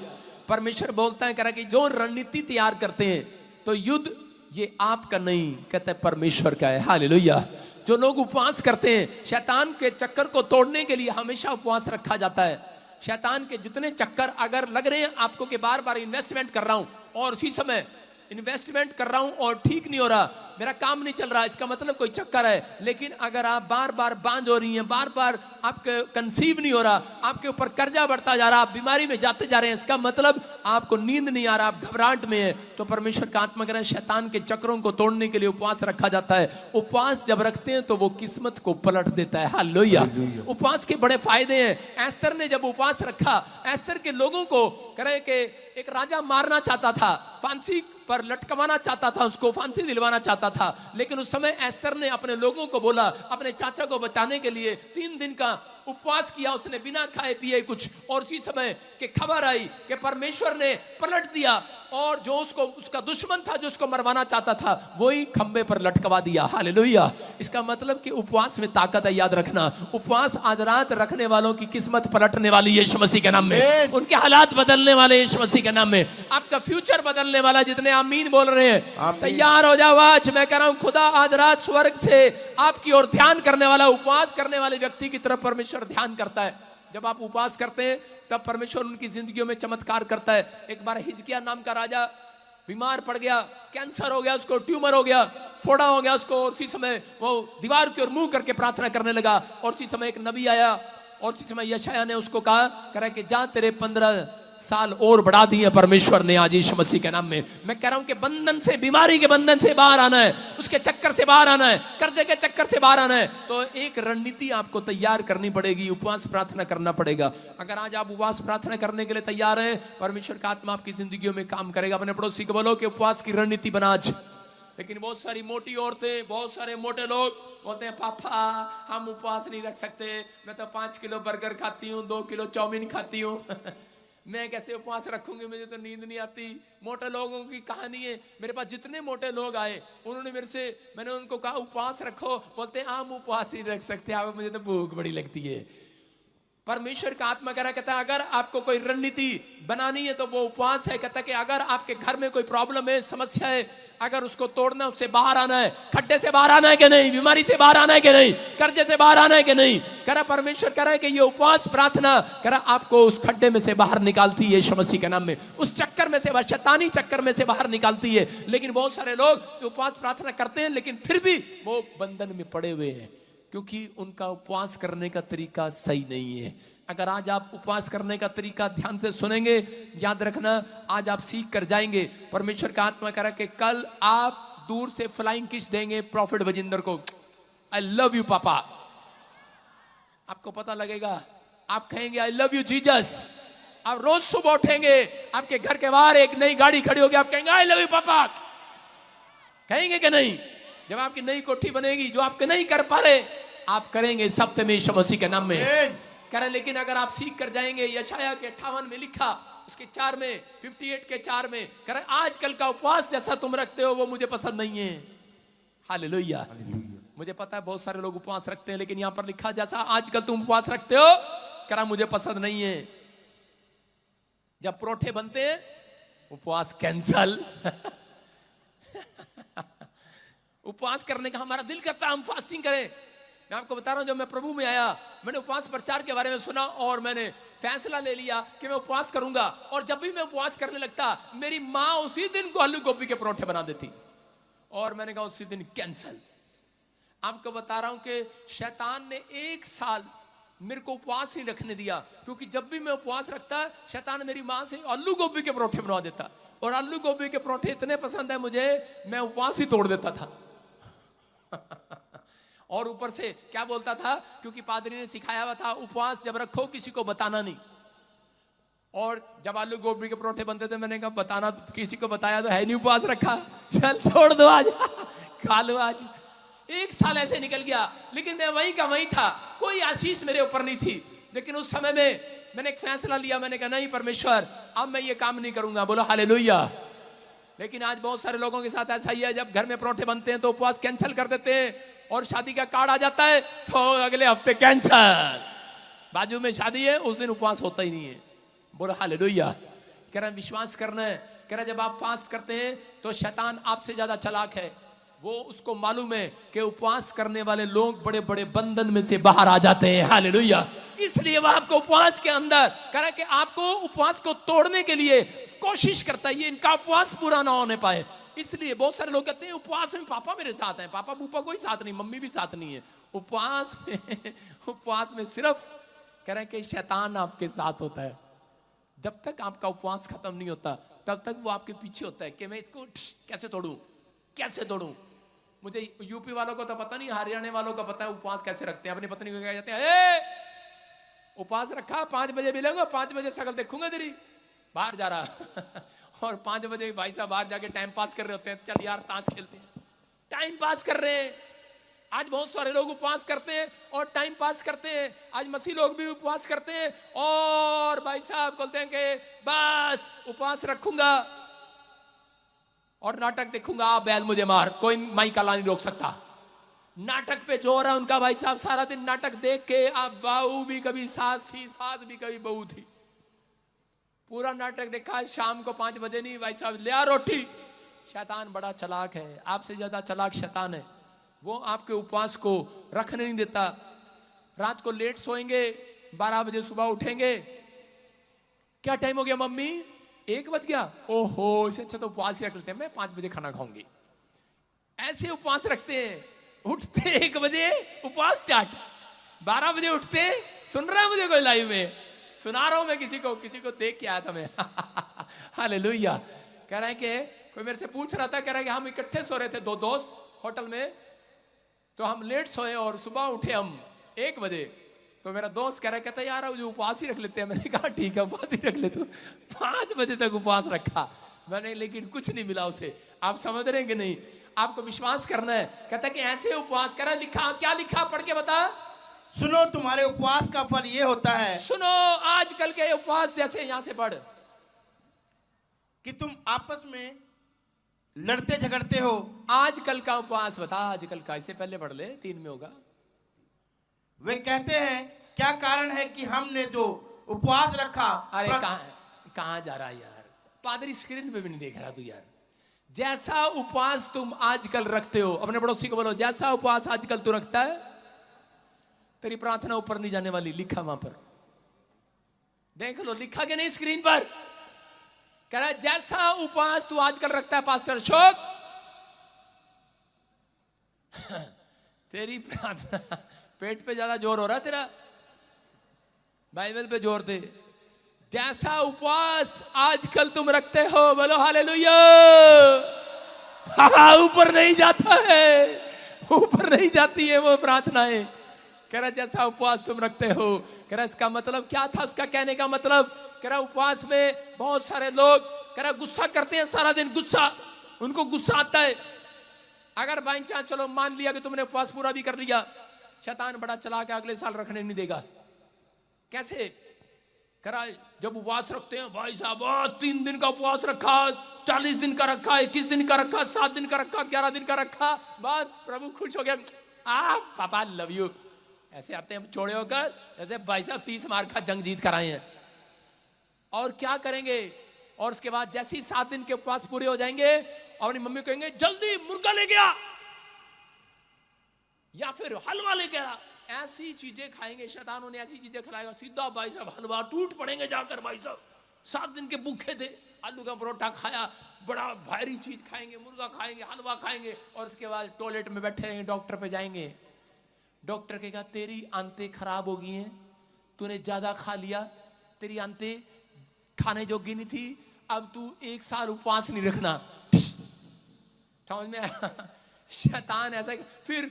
परमेश्वर बोलता है करा कि जो रणनीति तैयार करते हैं तो युद्ध ये आपका नहीं, कहता है परमेश्वर का है। हालेलुया। जो लोग उपवास करते हैं, शैतान के चक्कर को तोड़ने के लिए हमेशा उपवास रखा जाता है। शैतान के जितने चक्कर अगर लग रहे हैं आपको कि बार बार इन्वेस्टमेंट कर रहा हूं और उसी समय इन्वेस्टमेंट कर रहा हूं और ठीक नहीं हो रहा, मेरा काम नहीं चल रहा, इसका मतलब कोई चक्कर है। लेकिन अगर आप बार बार बांझ हो रही हैं, बार बार आपके कंसीव नहीं हो रहा, आपके ऊपर कर्जा बढ़ता जा रहा, आप बीमारी में जाते जा रहे हैं, इसका मतलब आपको नींद नहीं आ रहा, आप घबराहट में है, तो परमेश्वर का आत्मा कह रहा है शैतान के चक्रों को तोड़ने के लिए उपवास रखा जाता है। उपवास जब रखते हैं तो वो किस्मत को पलट देता है। हालेलुया। उपवास के बड़े फायदे हैं। एस्तर ने जब उपवास रखा, एस्तर के लोगों को कह कि एक राजा मारना चाहता था, फांसी पर लटकवाना चाहता था, उसको फांसी दिलवाना चाहता था, लेकिन उस समय एस्तर ने अपने लोगों को बोला, अपने चाचा को बचाने के लिए 3 दिन का उपवास किया उसने, बिना खाए पिए कुछ, और उसी समय के खबर आई कि परमेश्वर ने पलट दिया, और जो उसका दुश्मन था, जो उसको मरवाना चाहता था, वही खंबे पर लटकवा दिया। हालेलुया। इसका मतलब कि उपवास में ताकत है, याद रखना। उपवास आज रात रखने वालों की किस्मत पलटने वाली है यीशु मसीह के नाम में, उनके हालात बदलने वाले यीशु मसीह के नाम में, आपका फ्यूचर बदलने वाला। जितने आमीन बोल रहे हैं तैयार हो जाओ। आज मैं कह रहा हूं खुदा आज रात स्वर्ग से आपकी ओर ध्यान करने वाला, उपवास करने वाले व्यक्ति की तरफ परमेश्वर ध्यान करता है। जब आप उपवास करते हैं तब परमेश्वर उनकी जिंदगियों में चमत्कार करता है। एक बार हिजकिया नाम का राजा बीमार पड़ गया, कैंसर हो गया, उसको ट्यूमर हो गया, फोड़ा हो गया उसको, और उसी समय वो दीवार की ओर मुंह करके प्रार्थना करने लगा, और उसी समय एक नबी आया, और उसी समय यशायाह ने उसको कहा कि जा तेरे 15 साल और बढ़ा दिए परमेश्वर ने आज यीशु मसीह के नाम में। मैं कह रहा हूं कि बंधन से, बीमारी के बंधन से बाहर आना है, उसके चक्कर से बाहर आना है, कर्जे के चक्कर से बाहर आना है, तो एक रणनीति आपको तैयार करनी पड़ेगी, उपवास प्रार्थना करना पड़ेगा। अगर आज आप उपवास प्रार्थना करने के लिए तैयार हैं, परमेश्वर का आत्मा आपकी जिंदगियों में काम करेगा। अपने पड़ोसी को बोलो कि उपवास की रणनीति बना आज। लेकिन बहुत सारी मोटी औरतें, बहुत सारे मोटे लोग बोलते हैं पापा हम उपवास नहीं रख सकते, मैं तो 5 किलो बर्गर खाती हूँ, 2 किलो चाउमीन खाती हूँ मैं कैसे उपवास रखूंगी, मुझे तो नींद नहीं आती। मोटे लोगों की कहानी है, मेरे पास जितने मोटे लोग आए उन्होंने मैंने उनको कहा उपवास रखो, बोलते हैं हम उपवास नहीं रख सकते, आप मुझे तो भूख बड़ी लगती है। परमेश्वर का आत्मा कह रहा, कहता है अगर आपको कोई रणनीति बनानी है तो वो उपवास है। कहता है कि अगर आपके घर में कोई प्रॉब्लम है, समस्या है, अगर उसको तोड़ना, उससे बाहर आना है, खड्डे से बाहर आना है कि नहीं, बीमारी से बाहर आना है कि नहीं, कर्जे से बाहर आना है कि नहीं, कह रहा परमेश्वर कह रहा है कि ये उपवास प्रार्थना कह रहा आपको उस खड्डे में से बाहर निकालती है यीशु मसीह के नाम में, उस चक्कर में से, शैतानी चक्कर में से बाहर निकालती है। लेकिन बहुत सारे लोग उपवास प्रार्थना करते हैं लेकिन फिर भी वो बंधन में पड़े हुए हैं, क्योंकि उनका उपवास करने का तरीका सही नहीं है। अगर आज आप उपवास करने का तरीका ध्यान से सुनेंगे, याद रखना आज आप सीख कर जाएंगे। परमेश्वर का आत्मा कह रहा कि कल आप दूर से फ्लाइंग किस देंगे प्रॉफिट वजिंदर को, आई लव यू पापा, आपको पता लगेगा, आप कहेंगे आई लव यू जीसस। आप रोज सुबह उठेंगे, आपके घर के बाहर एक नई गाड़ी खड़ी होगी, आप कहेंगे आई लव यू पापा, कहेंगे कि नहीं? जब आपकी नई कोठी बनेगी, जो आपके नहीं कर पा रहे आप करेंगे इस हफ्ते में यीशु मसीह के नाम में। कह रहे लेकिन अगर आप सीख कर जाएंगे, यशाया के 58 में लिखा, उसके 4 में, 58 के 4 में, कह रहे आजकल का उपवास जैसा तुम रखते हो वो मुझे पसंद नहीं है। हालेलुया। मुझे पता है बहुत सारे लोग उपवास रखते हैं, लेकिन यहां पर लिखा जैसा आजकल तुम उपवास रखते हो, कह रहा मुझे पसंद नहीं है। जब परोठे बनते हैं उपवास कैंसल। उपवास करने का हमारा दिल करता है हम फास्टिंग करें। मैं आपको बता रहा हूं, जब मैं प्रभु में आया, मैंने उपवास प्रचार के बारे में सुना और मैंने फैसला ले लिया कि मैं उपवास करूंगा। और जब भी मैं उपवास करने लगता, मेरी माँ उसी दिन को आलू गोभी के परोठे बना देती और मैंने कहा उसी दिन कैंसल। आपको बता रहा हूं कि शैतान ने 1 साल मेरे को उपवास नहीं रखने दिया, क्योंकि जब भी मैं उपवास रखता, शैतान मेरी माँ से आलू गोभी के परोठे बनवा देता और आलू गोभी के परोठे इतने पसंद है मुझे, मैं उपवास ही तोड़ देता था। और ऊपर से क्या बोलता था, क्योंकि पादरी ने सिखाया हुआ था उपवास जब रखो किसी को बताना नहीं। और जब आलू गोभी के परोठे बनते थे, मैंने कहा बताना, किसी को बताया तो है नहीं, उपवास रखा, चल तोड़ दो आज, खा लो आज। 1 साल ऐसे निकल गया, लेकिन मैं वहीं का वहीं था, कोई आशीष मेरे ऊपर नहीं थी। लेकिन उस समय में मैंने एक फैसला लिया, मैंने कहा नहीं परमेश्वर, अब मैं ये काम नहीं करूंगा। बोलो हालेलुया। लेकिन आज बहुत सारे लोगों के साथ ऐसा ही है, जब घर में परोठे बनते हैं तो उपवास कैंसिल कर देते हैं, और शादी का कार्ड आ जाता है तो अगले हफ्ते कैंसिल। बाजू में शादी है, उस दिन उपवास होता ही नहीं है। बोलो हालेलुया। कह रहा विश्वास करना है, कह रहा जब आप फास्ट करते हैं तो शैतान आपसे ज्यादा चालाक है। वो उसको मालूम है कि उपवास करने वाले लोग बड़े बड़े बंधन में से बाहर आ जाते हैं। हालेलुया। इसलिए वो आपको उपवास के अंदर कह रहा कि आपको उपवास को तोड़ने के लिए कोशिश करता है, ये इनका उपवास पूरा ना होने पाए। इसलिए बहुत सारे लोग कहते हैं उपवास में पापा मेरे साथ हैं, पापा बूपा कोई साथ नहीं, मम्मी भी साथ नहीं है। उपवास में सिर्फ कह रहे हैं कि शैतान आपके साथ होता है। जब तक आपका उपवास खत्म नहीं होता, तब तक वो आपके पीछे होता है कि मैं इसको कैसे तोड़ूं, कैसे तोड़ूं। मुझे यूपी वालों को तो पता नहीं, हरियाणा वालों को पता है उपवास कैसे रखते हैं। अपनी पत्नी को क्या कहते हैं, उपवास रखा, 5 बजे मिलेगा, 5 बजे शकल देखूंगा तेरी, बाहर जा रहा। और 5 बजे भाई साहब बाहर जाके टाइम पास कर रहे होते हैं, चल यार ताश खेलते हैं, टाइम पास कर रहे हैं। आज बहुत सारे लोग उपवास करते हैं और टाइम पास करते हैं। आज मसीह लोग भी उपवास करते हैं और भाई साहब बोलते हैं कि बस उपवास रखूंगा और नाटक देखूंगा, आप बैल मुझे मार, कोई माई काला नहीं रोक सकता। नाटक पे जोर है उनका भाई साहब, सारा दिन नाटक देख के, आप बहू भी कभी सास थी, सास भी कभी बहू थी, पूरा नाटक देखा। शाम को 5 बजे नहीं भाई साहब ले आ रोटी। शैतान बड़ा चालाक है, आपसे ज्यादा चालाक शैतान है। वो आपके उपवास को रखने नहीं देता। रात को लेट सोएंगे, 12 बजे सुबह उठेंगे, क्या टाइम हो गया मम्मी, 1 बज गया, ओहो इससे अच्छा तो उपवास ही रख लेते हैं, मैं 5 बजे खाना खाऊंगी। ऐसे उपवास रखते हैं, उठते 1 बजे उपवास स्टार्ट, 12 बजे उठते। सुन रहा है मुझे कोई लाइव में, सुना रहा हूं मैं, किसी को देख के आया था मैं। हालेलुया। कह रहा है कि कोई मेरे से पूछ रहा था, कह रहा है कि हम इकट्ठे सो रहे थे 2 दोस्त होटल में, तो हम लेट सोए और सुबह उठे हम 1 बजे। तो मेरा दोस्त कह रहा है, कहता यार जो उपवास ही रख लेते हैं। मैंने कहा ठीक है उपवास ही रख लेते। 5 बजे तक उपवास रखा मैंने, लेकिन कुछ नहीं मिला उसे। आप समझ रहे हैं कि नहीं? आपको विश्वास करना है। कहता कि ऐसे उपवास करा, लिखा क्या लिखा, पढ़ के बता। सुनो तुम्हारे उपवास का फल ये होता है, सुनो आजकल के उपवास जैसे, यहां से पढ़, कि तुम आपस में लड़ते झगड़ते हो। आजकल का उपवास बता, आजकल का, इससे पहले पढ़ ले, 3 में होगा। वे कहते हैं क्या कारण है कि हमने जो उपवास रखा। अरे कहां जा रहा है यार, पादरी स्क्रीन पे भी नहीं देख रहा तू यार। जैसा उपवास तुम आजकल रखते हो, अपने पड़ोसी को बोलो जैसा उपवास आजकल तू रखता है, तेरी प्रार्थना ऊपर नहीं जाने वाली। लिखा वहां पर, देख लो लिखा कि नहीं स्क्रीन पर। कह रहा जैसा उपवास तू आजकल रखता है पास्टर अशोक, तेरी प्रार्थना, पेट पे ज्यादा जोर हो रहा है तेरा, बाइबल पे जोर दे। जैसा उपवास आजकल तुम रखते हो, बोलो हालेलुया। ऊपर नहीं जाता है, ऊपर नहीं जाती है वो प्रार्थनाएं। कह रहा जैसा उपवास तुम रखते हो। कह रहा इसका मतलब क्या था उसका कहने का मतलब? कह रहा उपवास में बहुत सारे लोग कह रहा गुस्सा करते हैं सारा दिन, गुस्सा, उनको गुस्सा आता है। अगर बाई चांस चलो मान लिया कि तुमने उपवास पूरा भी कर लिया, शैतान बड़ा चला के अगले साल रखने नहीं देगा। कैसे करा? जब उपवास रखते हैं भाई साहब, 3 दिन का उपवास रखा, 40 दिन का रखा, 21 दिन का रखा, 7 दिन का रखा, 11 दिन का रखा, बस प्रभु खुश हो गया, पापा लव यू। ऐसे आते हैं छोड़े होकर, जैसे भाई साहब 30 मार का जंग जीत कर आए हैं। और क्या करेंगे? और उसके बाद जैसे ही 7 दिन के उपवास पूरे हो जाएंगे, और अपनी मम्मी कहेंगे जल्दी मुर्गा ले गया या फिर हलवा ले गया। ऐसी चीजें खाएंगे, शैतान उन्हें ऐसी चीजें खिलाएगा, सीधा भाई साहब हलवा, टूट पड़ेंगे जाकर। भाई साहब 7 दिन के भूखे थे, आलू का परोठा खाया, बड़ा भारी चीज खाएंगे, मुर्गा खाएंगे, हलवा खाएंगे, और उसके बाद टॉयलेट में बैठे रहेंगे, डॉक्टर पे जाएंगे। डॉक्टर कहेगा तेरी आंतें खराब हो गई हैं, तूने ज्यादा खा लिया, तेरी आंतें खाने जोगी नहीं थी, अब तू 1 साल उपवास नहीं रखना। समझ में आया? शैतान ऐसा। फिर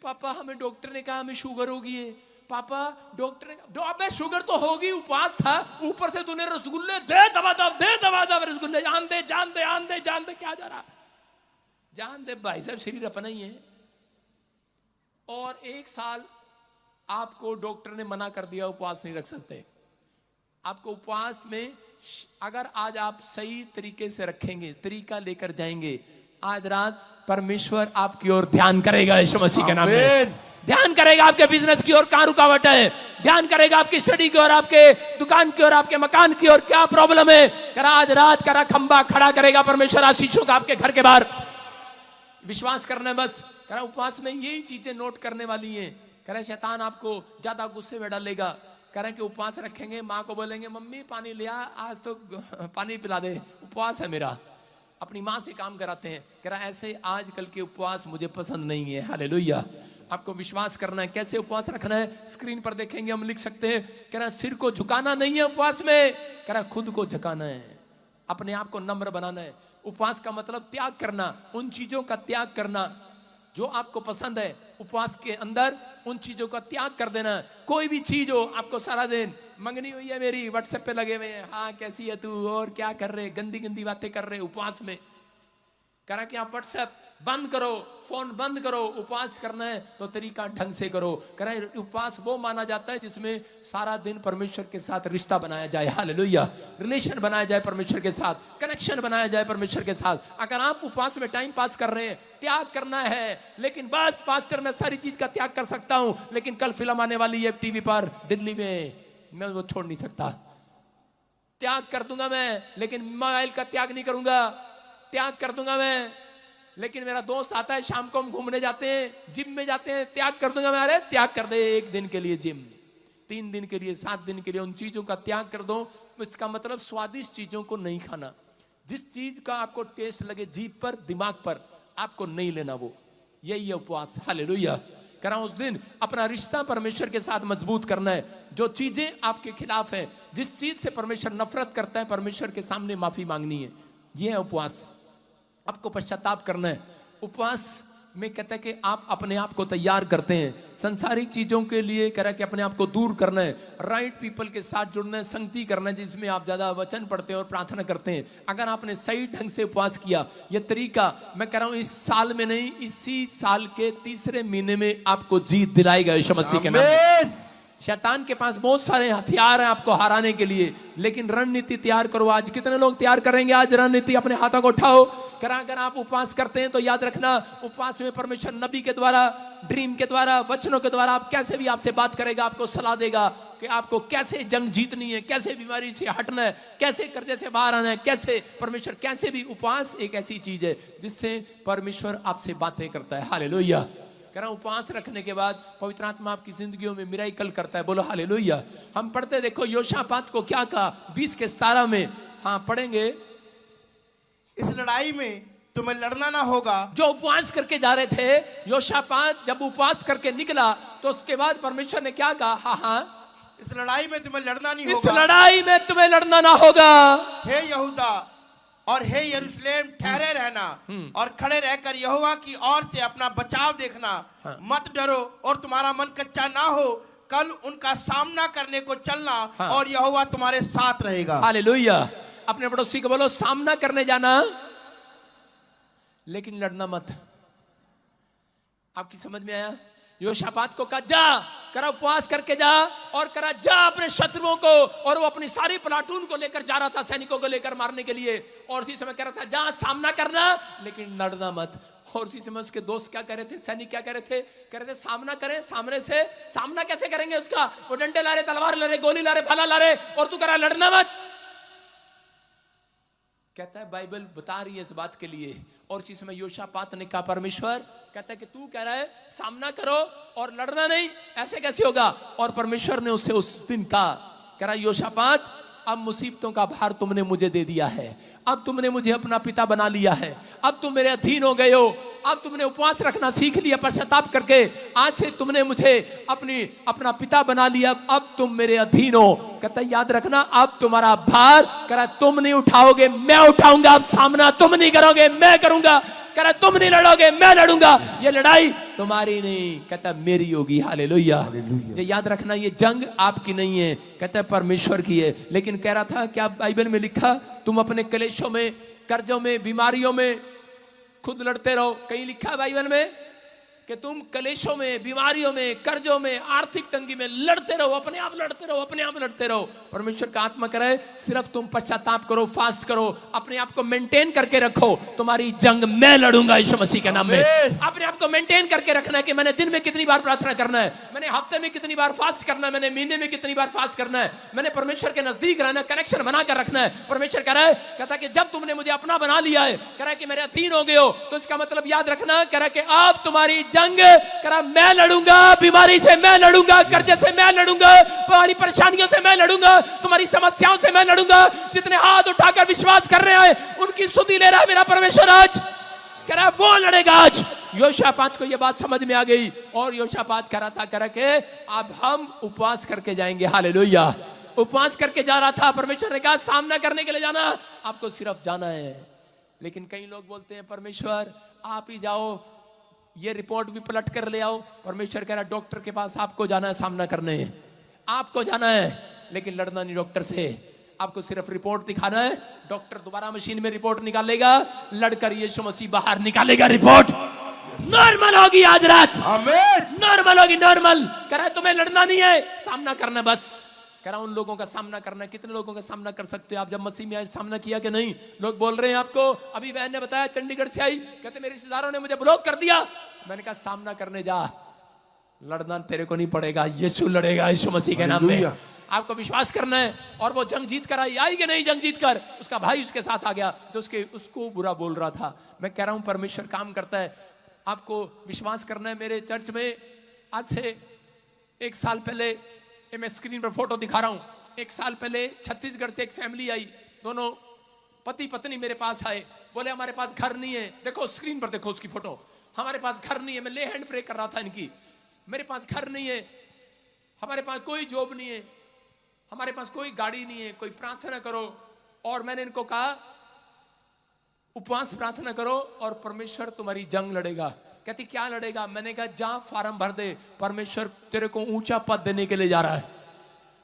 पापा हमें डॉक्टर ने कहा हमें शुगर होगी है। पापा डॉक्टर ने, अबे शुगर तो होगी, उपवास था, ऊपर से तूने रसगुल्ले दे दबादब, दे दबादब रसगुल्ले, जान दे जान दे जान दे जान दे, क्या जा रहा जान दे। भाई साहब शरीर अपना ही है। और 1 साल आपको डॉक्टर ने मना कर दिया, उपवास नहीं रख सकते। आपको उपवास में अगर आज आप सही तरीके से रखेंगे, तरीका लेकर जाएंगे, आज रात परमेश्वर आपकी ओर ध्यान करेगा यीशु मसीह के नाम में। ध्यान करेगा आपके बिजनेस की ओर, कहां रुकावट है, ध्यान करेगा आपकी स्टडी की ओर, आपके दुकान की ओर, आपके मकान की ओर, क्या प्रॉब्लम है, करा आज रात करा खंबा खड़ा करेगा परमेश्वर आशीषों का आपके घर के बाहर। विश्वास करना है बस। करा उपवास में यही चीजें नोट करने वाली हैं। करा शैतान आपको ज्यादा गुस्से में डालेगा। करें कि उपवास रखेंगे, माँ को बोलेंगे मम्मी पानी लिया, आज तो पानी पिला दे, उपवास है मेरा। अपनी माँ से काम कराते हैं। कह रहा ऐसे आजकल के उपवास मुझे पसंद नहीं है। हालेलुया। आपको विश्वास करना है। कैसे उपवास रखना है, स्क्रीन पर देखेंगे, हम लिख सकते हैं। कह रहा सिर को झुकाना नहीं है उपवास में, कह रहा खुद को झुकाना है, अपने आप को नम्र बनाना है। उपवास का मतलब त्याग करना, उन चीजों का त्याग करना जो आपको पसंद है। उपवास के अंदर उन चीजों का त्याग कर देना। कोई भी चीज हो, आपको सारा दिन मंगनी हुई है मेरी, व्हाट्सएप पे लगे हुए हैं, हाँ कैसी है तू और क्या कर रहे, गंदी गंदी बातें कर रहे उपवास में। करा कि आप व्हाट्सएप बंद करो, फोन बंद करो, उपवास करना है तो तरीका ढंग से करो। करा उपवास वो माना जाता है जिसमें सारा दिन परमेश्वर के साथ रिश्ता बनाया जाए। हालेलुया। रिलेशन बनाया जाए परमेश्वर के साथ, कनेक्शन बनाया जाए परमेश्वर के साथ। अगर आप उपवास में टाइम पास कर रहे हैं, त्याग करना है, लेकिन बस पास्टर मैं सारी चीज का त्याग कर सकता हूं, लेकिन कल फिल्म आने वाली है टीवी पर दिल्ली में, मैं वो छोड़ नहीं सकता। त्याग कर दूंगा मैं, लेकिन मोबाइल का त्याग नहीं करूंगा। त्याग कर दूंगा मैं, लेकिन मेरा दोस्त आता है शाम को, हम घूमने जाते हैं, जिम में जाते हैं, त्याग कर दूंगा मैं। अरे त्याग कर दे, 1 दिन के लिए जिम, 3 दिन के लिए, 7 दिन के लिए, उन चीजों का त्याग कर दो। इसका मतलब स्वादिष्ट चीजों को नहीं खाना। जिस चीज का आपको टेस्ट लगे जीभ पर, दिमाग पर, आपको नहीं लेना वो। यही है उपवास। हालेलुया। करा उस दिन अपना रिश्ता परमेश्वर के साथ मजबूत करना है। जो चीजें आपके खिलाफ है, जिस चीज से परमेश्वर नफरत करता है, परमेश्वर के सामने माफी मांगनी है। यह है उपवास। आपको पश्चाताप करना है। उपवास में कहता है कि आप अपने आप को तैयार करते हैं संसारिक चीजों के लिए। कह रहा है कि अपने आप को दूर करना है, राइट पीपल के साथ जुड़ना है, संगति करना है जिसमें आप ज्यादा वचन पढ़ते हैं और प्रार्थना करते हैं। अगर आपने सही ढंग से उपवास किया, यह तरीका मैं कह रहा हूं इस साल में नहीं, इसी साल के 3रे महीने में आपको जीत दिलाएगा यीशु मसीह के नाम में। शैतान के पास बहुत सारे हथियार हैं आपको हराने के लिए, लेकिन रणनीति तैयार करो। आज कितने लोग तैयार करेंगे आज रणनीति? अपने हाथों को उठाओ। अगर आप उपवास करते हैं तो याद रखना, उपवास में परमेश्वर नबी के द्वारा, ड्रीम के द्वारा, वचनों के द्वारा आप कैसे भी आपसे बात करेगा, आपको सलाह देगा कि आपको कैसे जंग जीतनी है, कैसे बीमारी से हटना है, कैसे कर्जे से बाहर आना है, कैसे परमेश्वर, कैसे भी। उपवास एक ऐसी चीज है जिससे परमेश्वर आपसे बातें करता है। हालेलुया। कह रहा उपवास रखने के बाद पवित्र आत्मा आपकी जिंदगियों में मिराकल करता है। बोलो हालेलुया। हम पढ़ते देखो योशापात को क्या कहा 20:17 में। हाँ पढ़ेंगे। इस लड़ाई में तुम्हें लड़ना ना होगा। जो उपवास करके जा रहे थे, योशापात जब उपवास करके निकला तो उसके बाद परमेश्वर ने क्या कहा? हाँ हाँ, इस लड़ाई में तुम्हें लड़ना नहीं इस होगा। लड़ाई में तुम्हें लड़ना ना होगा। हे यहूदा और हे यरूशलेम, ठहरे रहना और खड़े रहकर यहोवा की ओर से अपना बचाव देखना। हाँ। मत डरो और तुम्हारा मन कच्चा ना हो। कल उनका सामना करने को चलना। हाँ। और यहोवा तुम्हारे साथ रहेगा। हालेलुया। अपने पड़ोसी को बोलो सामना करने जाना, लेकिन लड़ना मत। आपकी समझ में आया? योशापात को कहा जा करा उपवास करके जा और करा जा अपने शत्रुओं को, और वो अपनी सारी प्लाटून को लेकर जा रहा था सैनिकों को लेकर मारने के लिए, और उसी समय कह रहा था जा सामना करना लेकिन लड़ना मत। और उसी समय उसके दोस्त क्या कह रहे थे, सैनिक क्या कह रहे थे सामना करें, सामने से सामना कैसे करेंगे उसका, वो डंडे ला रहे, तलवार ला रहे, गोली ला रहे, भाला ला रहे, और तू कह रहा लड़ना मत। कहता है बाइबल बता रही है इस बात के लिए। और इसी समय योशापात ने कहा परमेश्वर, कहता है कि तू कह रहा है सामना करो और लड़ना नहीं, ऐसे कैसे होगा। और परमेश्वर ने उससे उस दिन कहा, कह रहा योशापात अब मुसीबतों का भार तुमने मुझे दे दिया है, अब तुमने मुझे अपना पिता बना लिया है, अब तुम मेरे अधीन हो गए हो, अब तुमने उपवास रखना सीख लिया पश्चाताप करके, आज से तुमने मुझे अपना पिता बना लिया, अब तुम मेरे अधीन हो। कहता याद रखना अब तुम्हारा भार करा तुम नहीं उठाओगे, मैं उठाऊंगा, अब सामना तुम नहीं करोगे, मैं करूंगा, करा तुम नहीं लड़ोगे, मैं लड़ूंगा, ये लड़ाई तुम्हारी नहीं, कहता मेरी होगी। हालेलुया। ये याद रखना ये जंग आपकी नहीं है, कहता है परमेश्वर की है। लेकिन कह रहा था क्या बाइबल में लिखा, तुम अपने कलेशों में, कर्जों में, बीमारियों में खुद लड़ते रहो। कहीं लिखा है बाइबल में कि तुम कलेशों में, बीमारियों में, कर्जों में, आर्थिक तंगी में लड़ते रहो, अपने आप लड़ते रहो, अपने आप लड़ते रहो। परमेश्वर का आत्मा करे सिर्फ तुम पश्चाताप करो, फास्ट करो, अपने आप को मेंटेन करके रखो, तुम्हारी जंग मैं लड़ूंगा यीशु मसीह के नाम में। अपने आप को मेंटेन करके रखना है कि मैंने दिन में कितनी बार प्रार्थना करना है, मैंने हफ्ते में कितनी बार फास्ट करना है, मैंने महीने में कितनी बार फास्ट करना है, मैंने परमेश्वर के नजदीक रहना, कनेक्शन बनाकर रखना है। परमेश्वर कह रहा है, कहता कि जब तुमने मुझे अपना बना लिया है, कह रहा है कि मेरे अधीन हो गए हो, तो इसका मतलब याद रखना, कह रहा है कि अब तुम्हारी जंग करा मैं लड़ूंगा, बीमारी से मैं लड़ूंगा, कर्जे से मैं लड़ूंगा, तुम्हारी परेशानियों से मैं लड़ूंगा, तुम्हारी समस्याओं से मैं लड़ूंगा। जितने हाथ उठाकर विश्वास कर रहे हैं उनकी स्तुति ले रहा है मेरा परमेश्वर, आज कह रहा वो लड़ेगा। आज योशापात को यह बात समझ में आ गई और योशापात कह रहा था, कह रहा कि अब हम उपवास करके जाएंगे। हालेलुया। उपवास करके जा रहा था, परमेश्वर ने कहा सामना करने के लिए जाना, आपको सिर्फ जाना है। लेकिन कई लोग बोलते हैं परमेश्वर आप ही जाओ, ये रिपोर्ट भी पलट कर ले आओ। परमेश्वर कह रहा डॉक्टर के पास आपको जाना है, सामना करने आपको जाना है, लेकिन लड़ना नहीं डॉक्टर से। आपको सिर्फ रिपोर्ट दिखाना है, डॉक्टर दोबारा मशीन में रिपोर्ट निकालेगा, लड़कर यीशु मसीह बाहर निकालेगा। रिपोर्ट नॉर्मल होगी आज रात, आमीन, नॉर्मल होगी, नॉर्मल। कह रहा है तुम्हें लड़ना नहीं है, सामना करना बस। कह रहा उन लोगों का सामना करना है। कितने लोगों का सामना कर सकते हो आप? जब मसीह में आज सामना किया कि नहीं? लोग बोल रहे हैं आपको। अभी बहन ने बताया चंडीगढ़ से आई, कहते मेरे रिश्तेदारों ने मुझे ब्लॉक कर दिया। मैंने कहा सामना करने जा, लड़ना तेरे को नहीं पड़ेगा, यीशु लड़ेगा यीशु मसीह के नाम में। आपको विश्वास करना है और वो जंग जीत कर आई कि नहीं? जंग जीत कर उसका भाई उसके साथ आ गया तो उसको बुरा बोल रहा था। मैं कह रहा हूं परमेश्वर काम करता है, आपको विश्वास करना है। मेरे चर्च में आज से 1 साल पहले, मैं स्क्रीन पर फोटो दिखा रहा हूं, 1 साल पहले छत्तीसगढ़ से एक फैमिली आई, दोनों पति पत्नी मेरे पास आए, बोले हमारे पास घर नहीं है। देखो स्क्रीन पर देखो उसकी फोटो, हमारे पास घर नहीं है। मैं ले हैंड प्रे कर रहा था इनकी, मेरे पास घर नहीं है, हमारे पास कोई जॉब नहीं है, हमारे पास कोई गाड़ी नहीं है, कोई प्रार्थना करो। और मैंने इनको कहा उपवास प्रार्थना करो और परमेश्वर तुम्हारी जंग लड़ेगा। कहती क्या लड़ेगा? मैंने कहा जा फॉर्म भर दे, परमेश्वर तेरे को ऊंचा पद देने के लिए जा रहा है।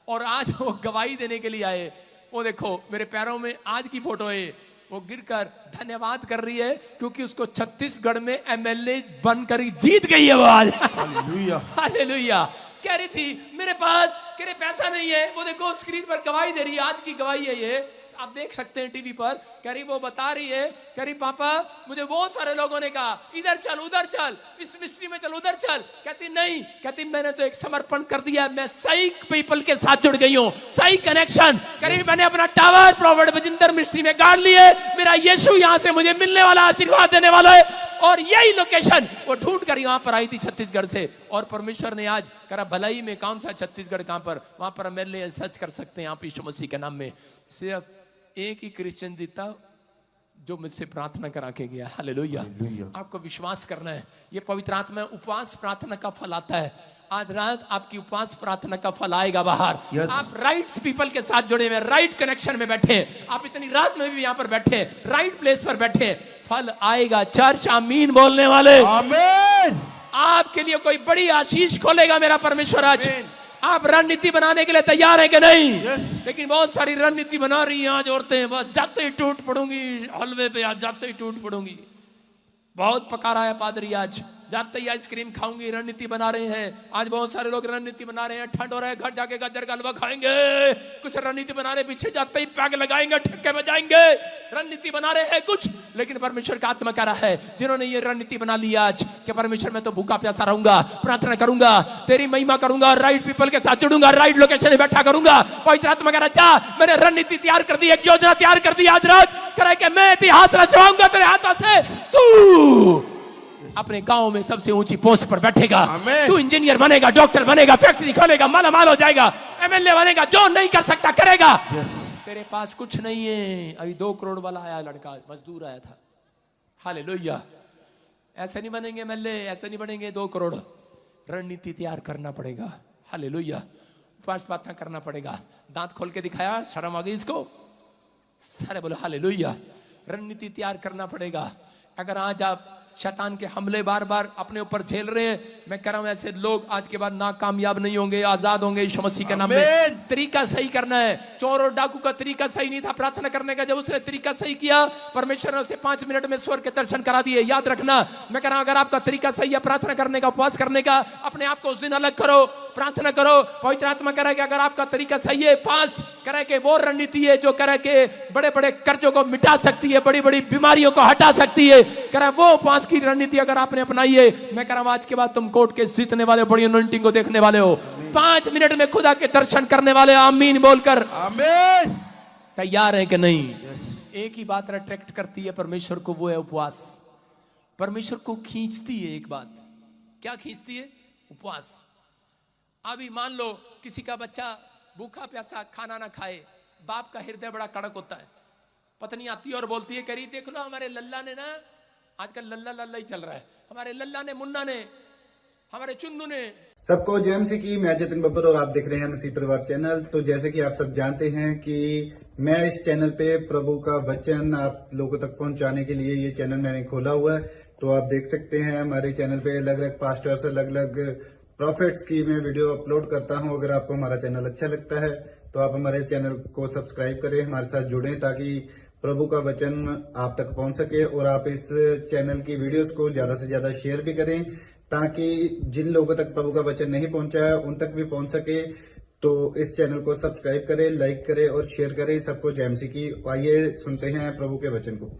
और आज वो गवाही देने के लिए आए। वो देखो मेरे पैरों में आज की फोटो है, वो गिरकर धन्यवाद कर रही है क्योंकि उसको छत्तीसगढ़ में एमएलए बनकर ही जीत गई है वो आज। Hallelujah, hallelujah. कह रही थी मेरे पास पैसा नहीं है, वो देखो स्क्रीन पर गवाही दे रही है, आज की गवाही है ये, आप देख सकते हैं टीवी पर। कह रही वो बता रही है, कह रही पापा मुझे बहुत सारे लोगों ने कहा इधर चल उधर चल, इस मिस्ट्री में चल उधर चल। कहती नहीं, कहती मैंने तो एक समर्पण कर दिया, मैं सही पीपल के साथ जुड़ गई हूँ, सही कनेक्शन। कह रही मैंने अपना टावर प्रॉफिट बजिंदर मिस्ट्री में गाड़ लिए, मेरा यीशु यहाँ से मुझे मिलने वाला, आशीर्वाद देने वाला है। और यही लोकेशन वो ढूंढ कर यहाँ पर आई थी छत्तीसगढ़ से। और परमेश्वर ने आज करा भलाई में, कौन सा छत्तीसगढ़ कहाँ पर, वहां पर एमएलए सर्च कर सकते हैं आप यीशु मसीह के नाम में। सिर्फ एक ही क्रिश्चियन दिता जो मुझसे प्रार्थना करा के गया। हालेलुया। आपको विश्वास करना है, ये पवित्र आत्मा उपवास प्रार्थना का फल आता है। आज रात आपकी उपवास प्रार्थना का फल आएगा बाहर। आप राइट पीपल के साथ जुड़े हुए, राइट कनेक्शन में बैठे, आप इतनी रात में भी यहाँ पर बैठे, राइट प्लेस पर बैठे, फल आएगा। चर्च आमीन बोलने वाले, आमीन। आपके लिए कोई बड़ी आशीष खोलेगा मेरा परमेश्वर आज। आप रणनीति बनाने के लिए तैयार है कि नहीं? लेकिन बहुत सारी रणनीति बना रही हैं आज औरतें, बस जाते ही टूट पड़ूंगी हलवे पे, आज जाते ही टूट पड़ूंगी। बहुत पका रहा है पादरी आज, जाते ही आइसक्रीम खाऊंगी, रणनीति बना रहे हैं। आज बहुत सारे लोग रणनीति बना रहे हैं, ठंड हो रहा है, घर जाके गाजर का हलवा खाएंगे, कुछ रणनीति बना रहे, पीछे जाते ही पैग लगाएंगे, ठक्के बजाएंगे, रणनीति बना रहे हैं कुछ। लेकिन परमेश्वर का आत्मा कह रहा है, जिन्होंने ये रणनीति बना ली आज कि परमेश्वर मैं तो भूखा प्यासा रहूंगा, प्रार्थना करूंगा, तेरी महिमा करूंगा, राइट पीपल के साथ जुड़ूंगा, राइट लोकेशन में बैठा करूंगा। पवित्र आत्मा कह रहा है, जा, मैंने रणनीति तैयार कर दी, एक योजना तैयार कर दी। आज रात करे कि मैं इतिहास रचवाऊंगा तेरे हाथों से। तू अपने गांव में सबसे ऊंची पोस्ट पर बैठेगा, तू इंजीनियर बनेगा, डॉक्टर बनेगा, फैक्ट्री खोलेगा, माला माल हो जाएगा, एमएलए बनेगा, जो नहीं कर सकता करेगा। तेरे पास कुछ नहीं है। अभी 2 करोड़ वाला आया लड़का, मजदूर आया था। हालेलुया। ऐसे नहीं बनेंगे एमएलए, ऐसे नहीं बनेंगे 2 करोड़। रणनीति तैयार करना पड़ेगा। हालेलुया। उपवास प्रार्थना करना पड़ेगा। दांत खोल के दिखाया, शर्म आ गई इसको, सारे बोलो हालेलुया। रणनीति तैयार करना पड़ेगा। अगर आज आप शैतान के हमले बार बार अपने ऊपर झेल रहे हैं, मैं कह रहा हूं ऐसे लोग आज के बाद नाकामयाब नहीं होंगे, आजाद होंगे यीशु मसीह के नाम में। तरीका सही करना है। चोर और डाकू का तरीका सही नहीं था प्रार्थना करने का। जब उसने तरीका सही किया, परमेश्वर ने उसे 5 मिनट में स्वर्ग के दर्शन करा दिए। याद रखना, मैं कह रहा हूं अगर आपका तरीका सही है प्रार्थना करने का, उपवास करने का, अपने आप को उस दिन अलग करो, प्रार्थना करो। पवित्र आत्मा कह रहा है कि अगर आपका तरीका सही है, फास्ट करे कि वो रणनीति है जो करे कि बड़े बड़े कर्जों को मिटा सकती है, बड़ी बड़ी बीमारियों को हटा सकती है, कह रहा है वो उपवास की रणनीति अगर आपने अपनाई है, मैं कह रहा हूं आज के बाद तुम कोर्ट के जीतने वाले, बड़ी अनॉइंटिंग को देखने वाले हो, 5 मिनट में खुदा के दर्शन करने वाले। आमीन बोलकर आमीन। तैयार है कि नहीं? एक ही बात अट्रैक्ट करती है परमेश्वर को, वो है उपवास। परमेश्वर को खींचती है एक बात। क्या खींचती है? उपवास। अभी मान लो किसी का बच्चा भूखा प्यासा खाना ना खाए, बाप का हृदय बड़ा कड़क होता है। पत्नी आती है और बोलती है, करी देख लो हमारे लल्ला ने ना, आजकल लल्ला लल्ला ही चल रहा है, हमारे लल्ला ने, मुन्ना ने, हमारे चुन्नू ने। सबको जेएमसी की, मैं जतिन बब्बर और आप देख रहे हैं मसीह परिवार चैनल। तो जैसे कि आप सब जानते हैं कि मैं इस चैनल पे प्रभु का वचन आप लोगों तक पहुंचाने के लिए ये चैनल मैंने खोला हुआ है। तो आप देख सकते हैं हमारे चैनल पे अलग अलग पास्टर्स, अलग अलग प्रॉफिट्स की मैं वीडियो अपलोड करता हूं। अगर आपको हमारा चैनल अच्छा लगता है तो आप हमारे चैनल को सब्सक्राइब करें, हमारे साथ जुड़ें, ताकि प्रभु का वचन आप तक पहुंच सके। और आप इस चैनल की वीडियोस को ज्यादा से ज्यादा शेयर भी करें, ताकि जिन लोगों तक प्रभु का वचन नहीं पहुंचा है उन तक भी पहुंच सके। तो इस चैनल को सब्सक्राइब करें, लाइक करें और शेयर करें। सबको जेएमसी की। आइए सुनते हैं प्रभु के वचन को।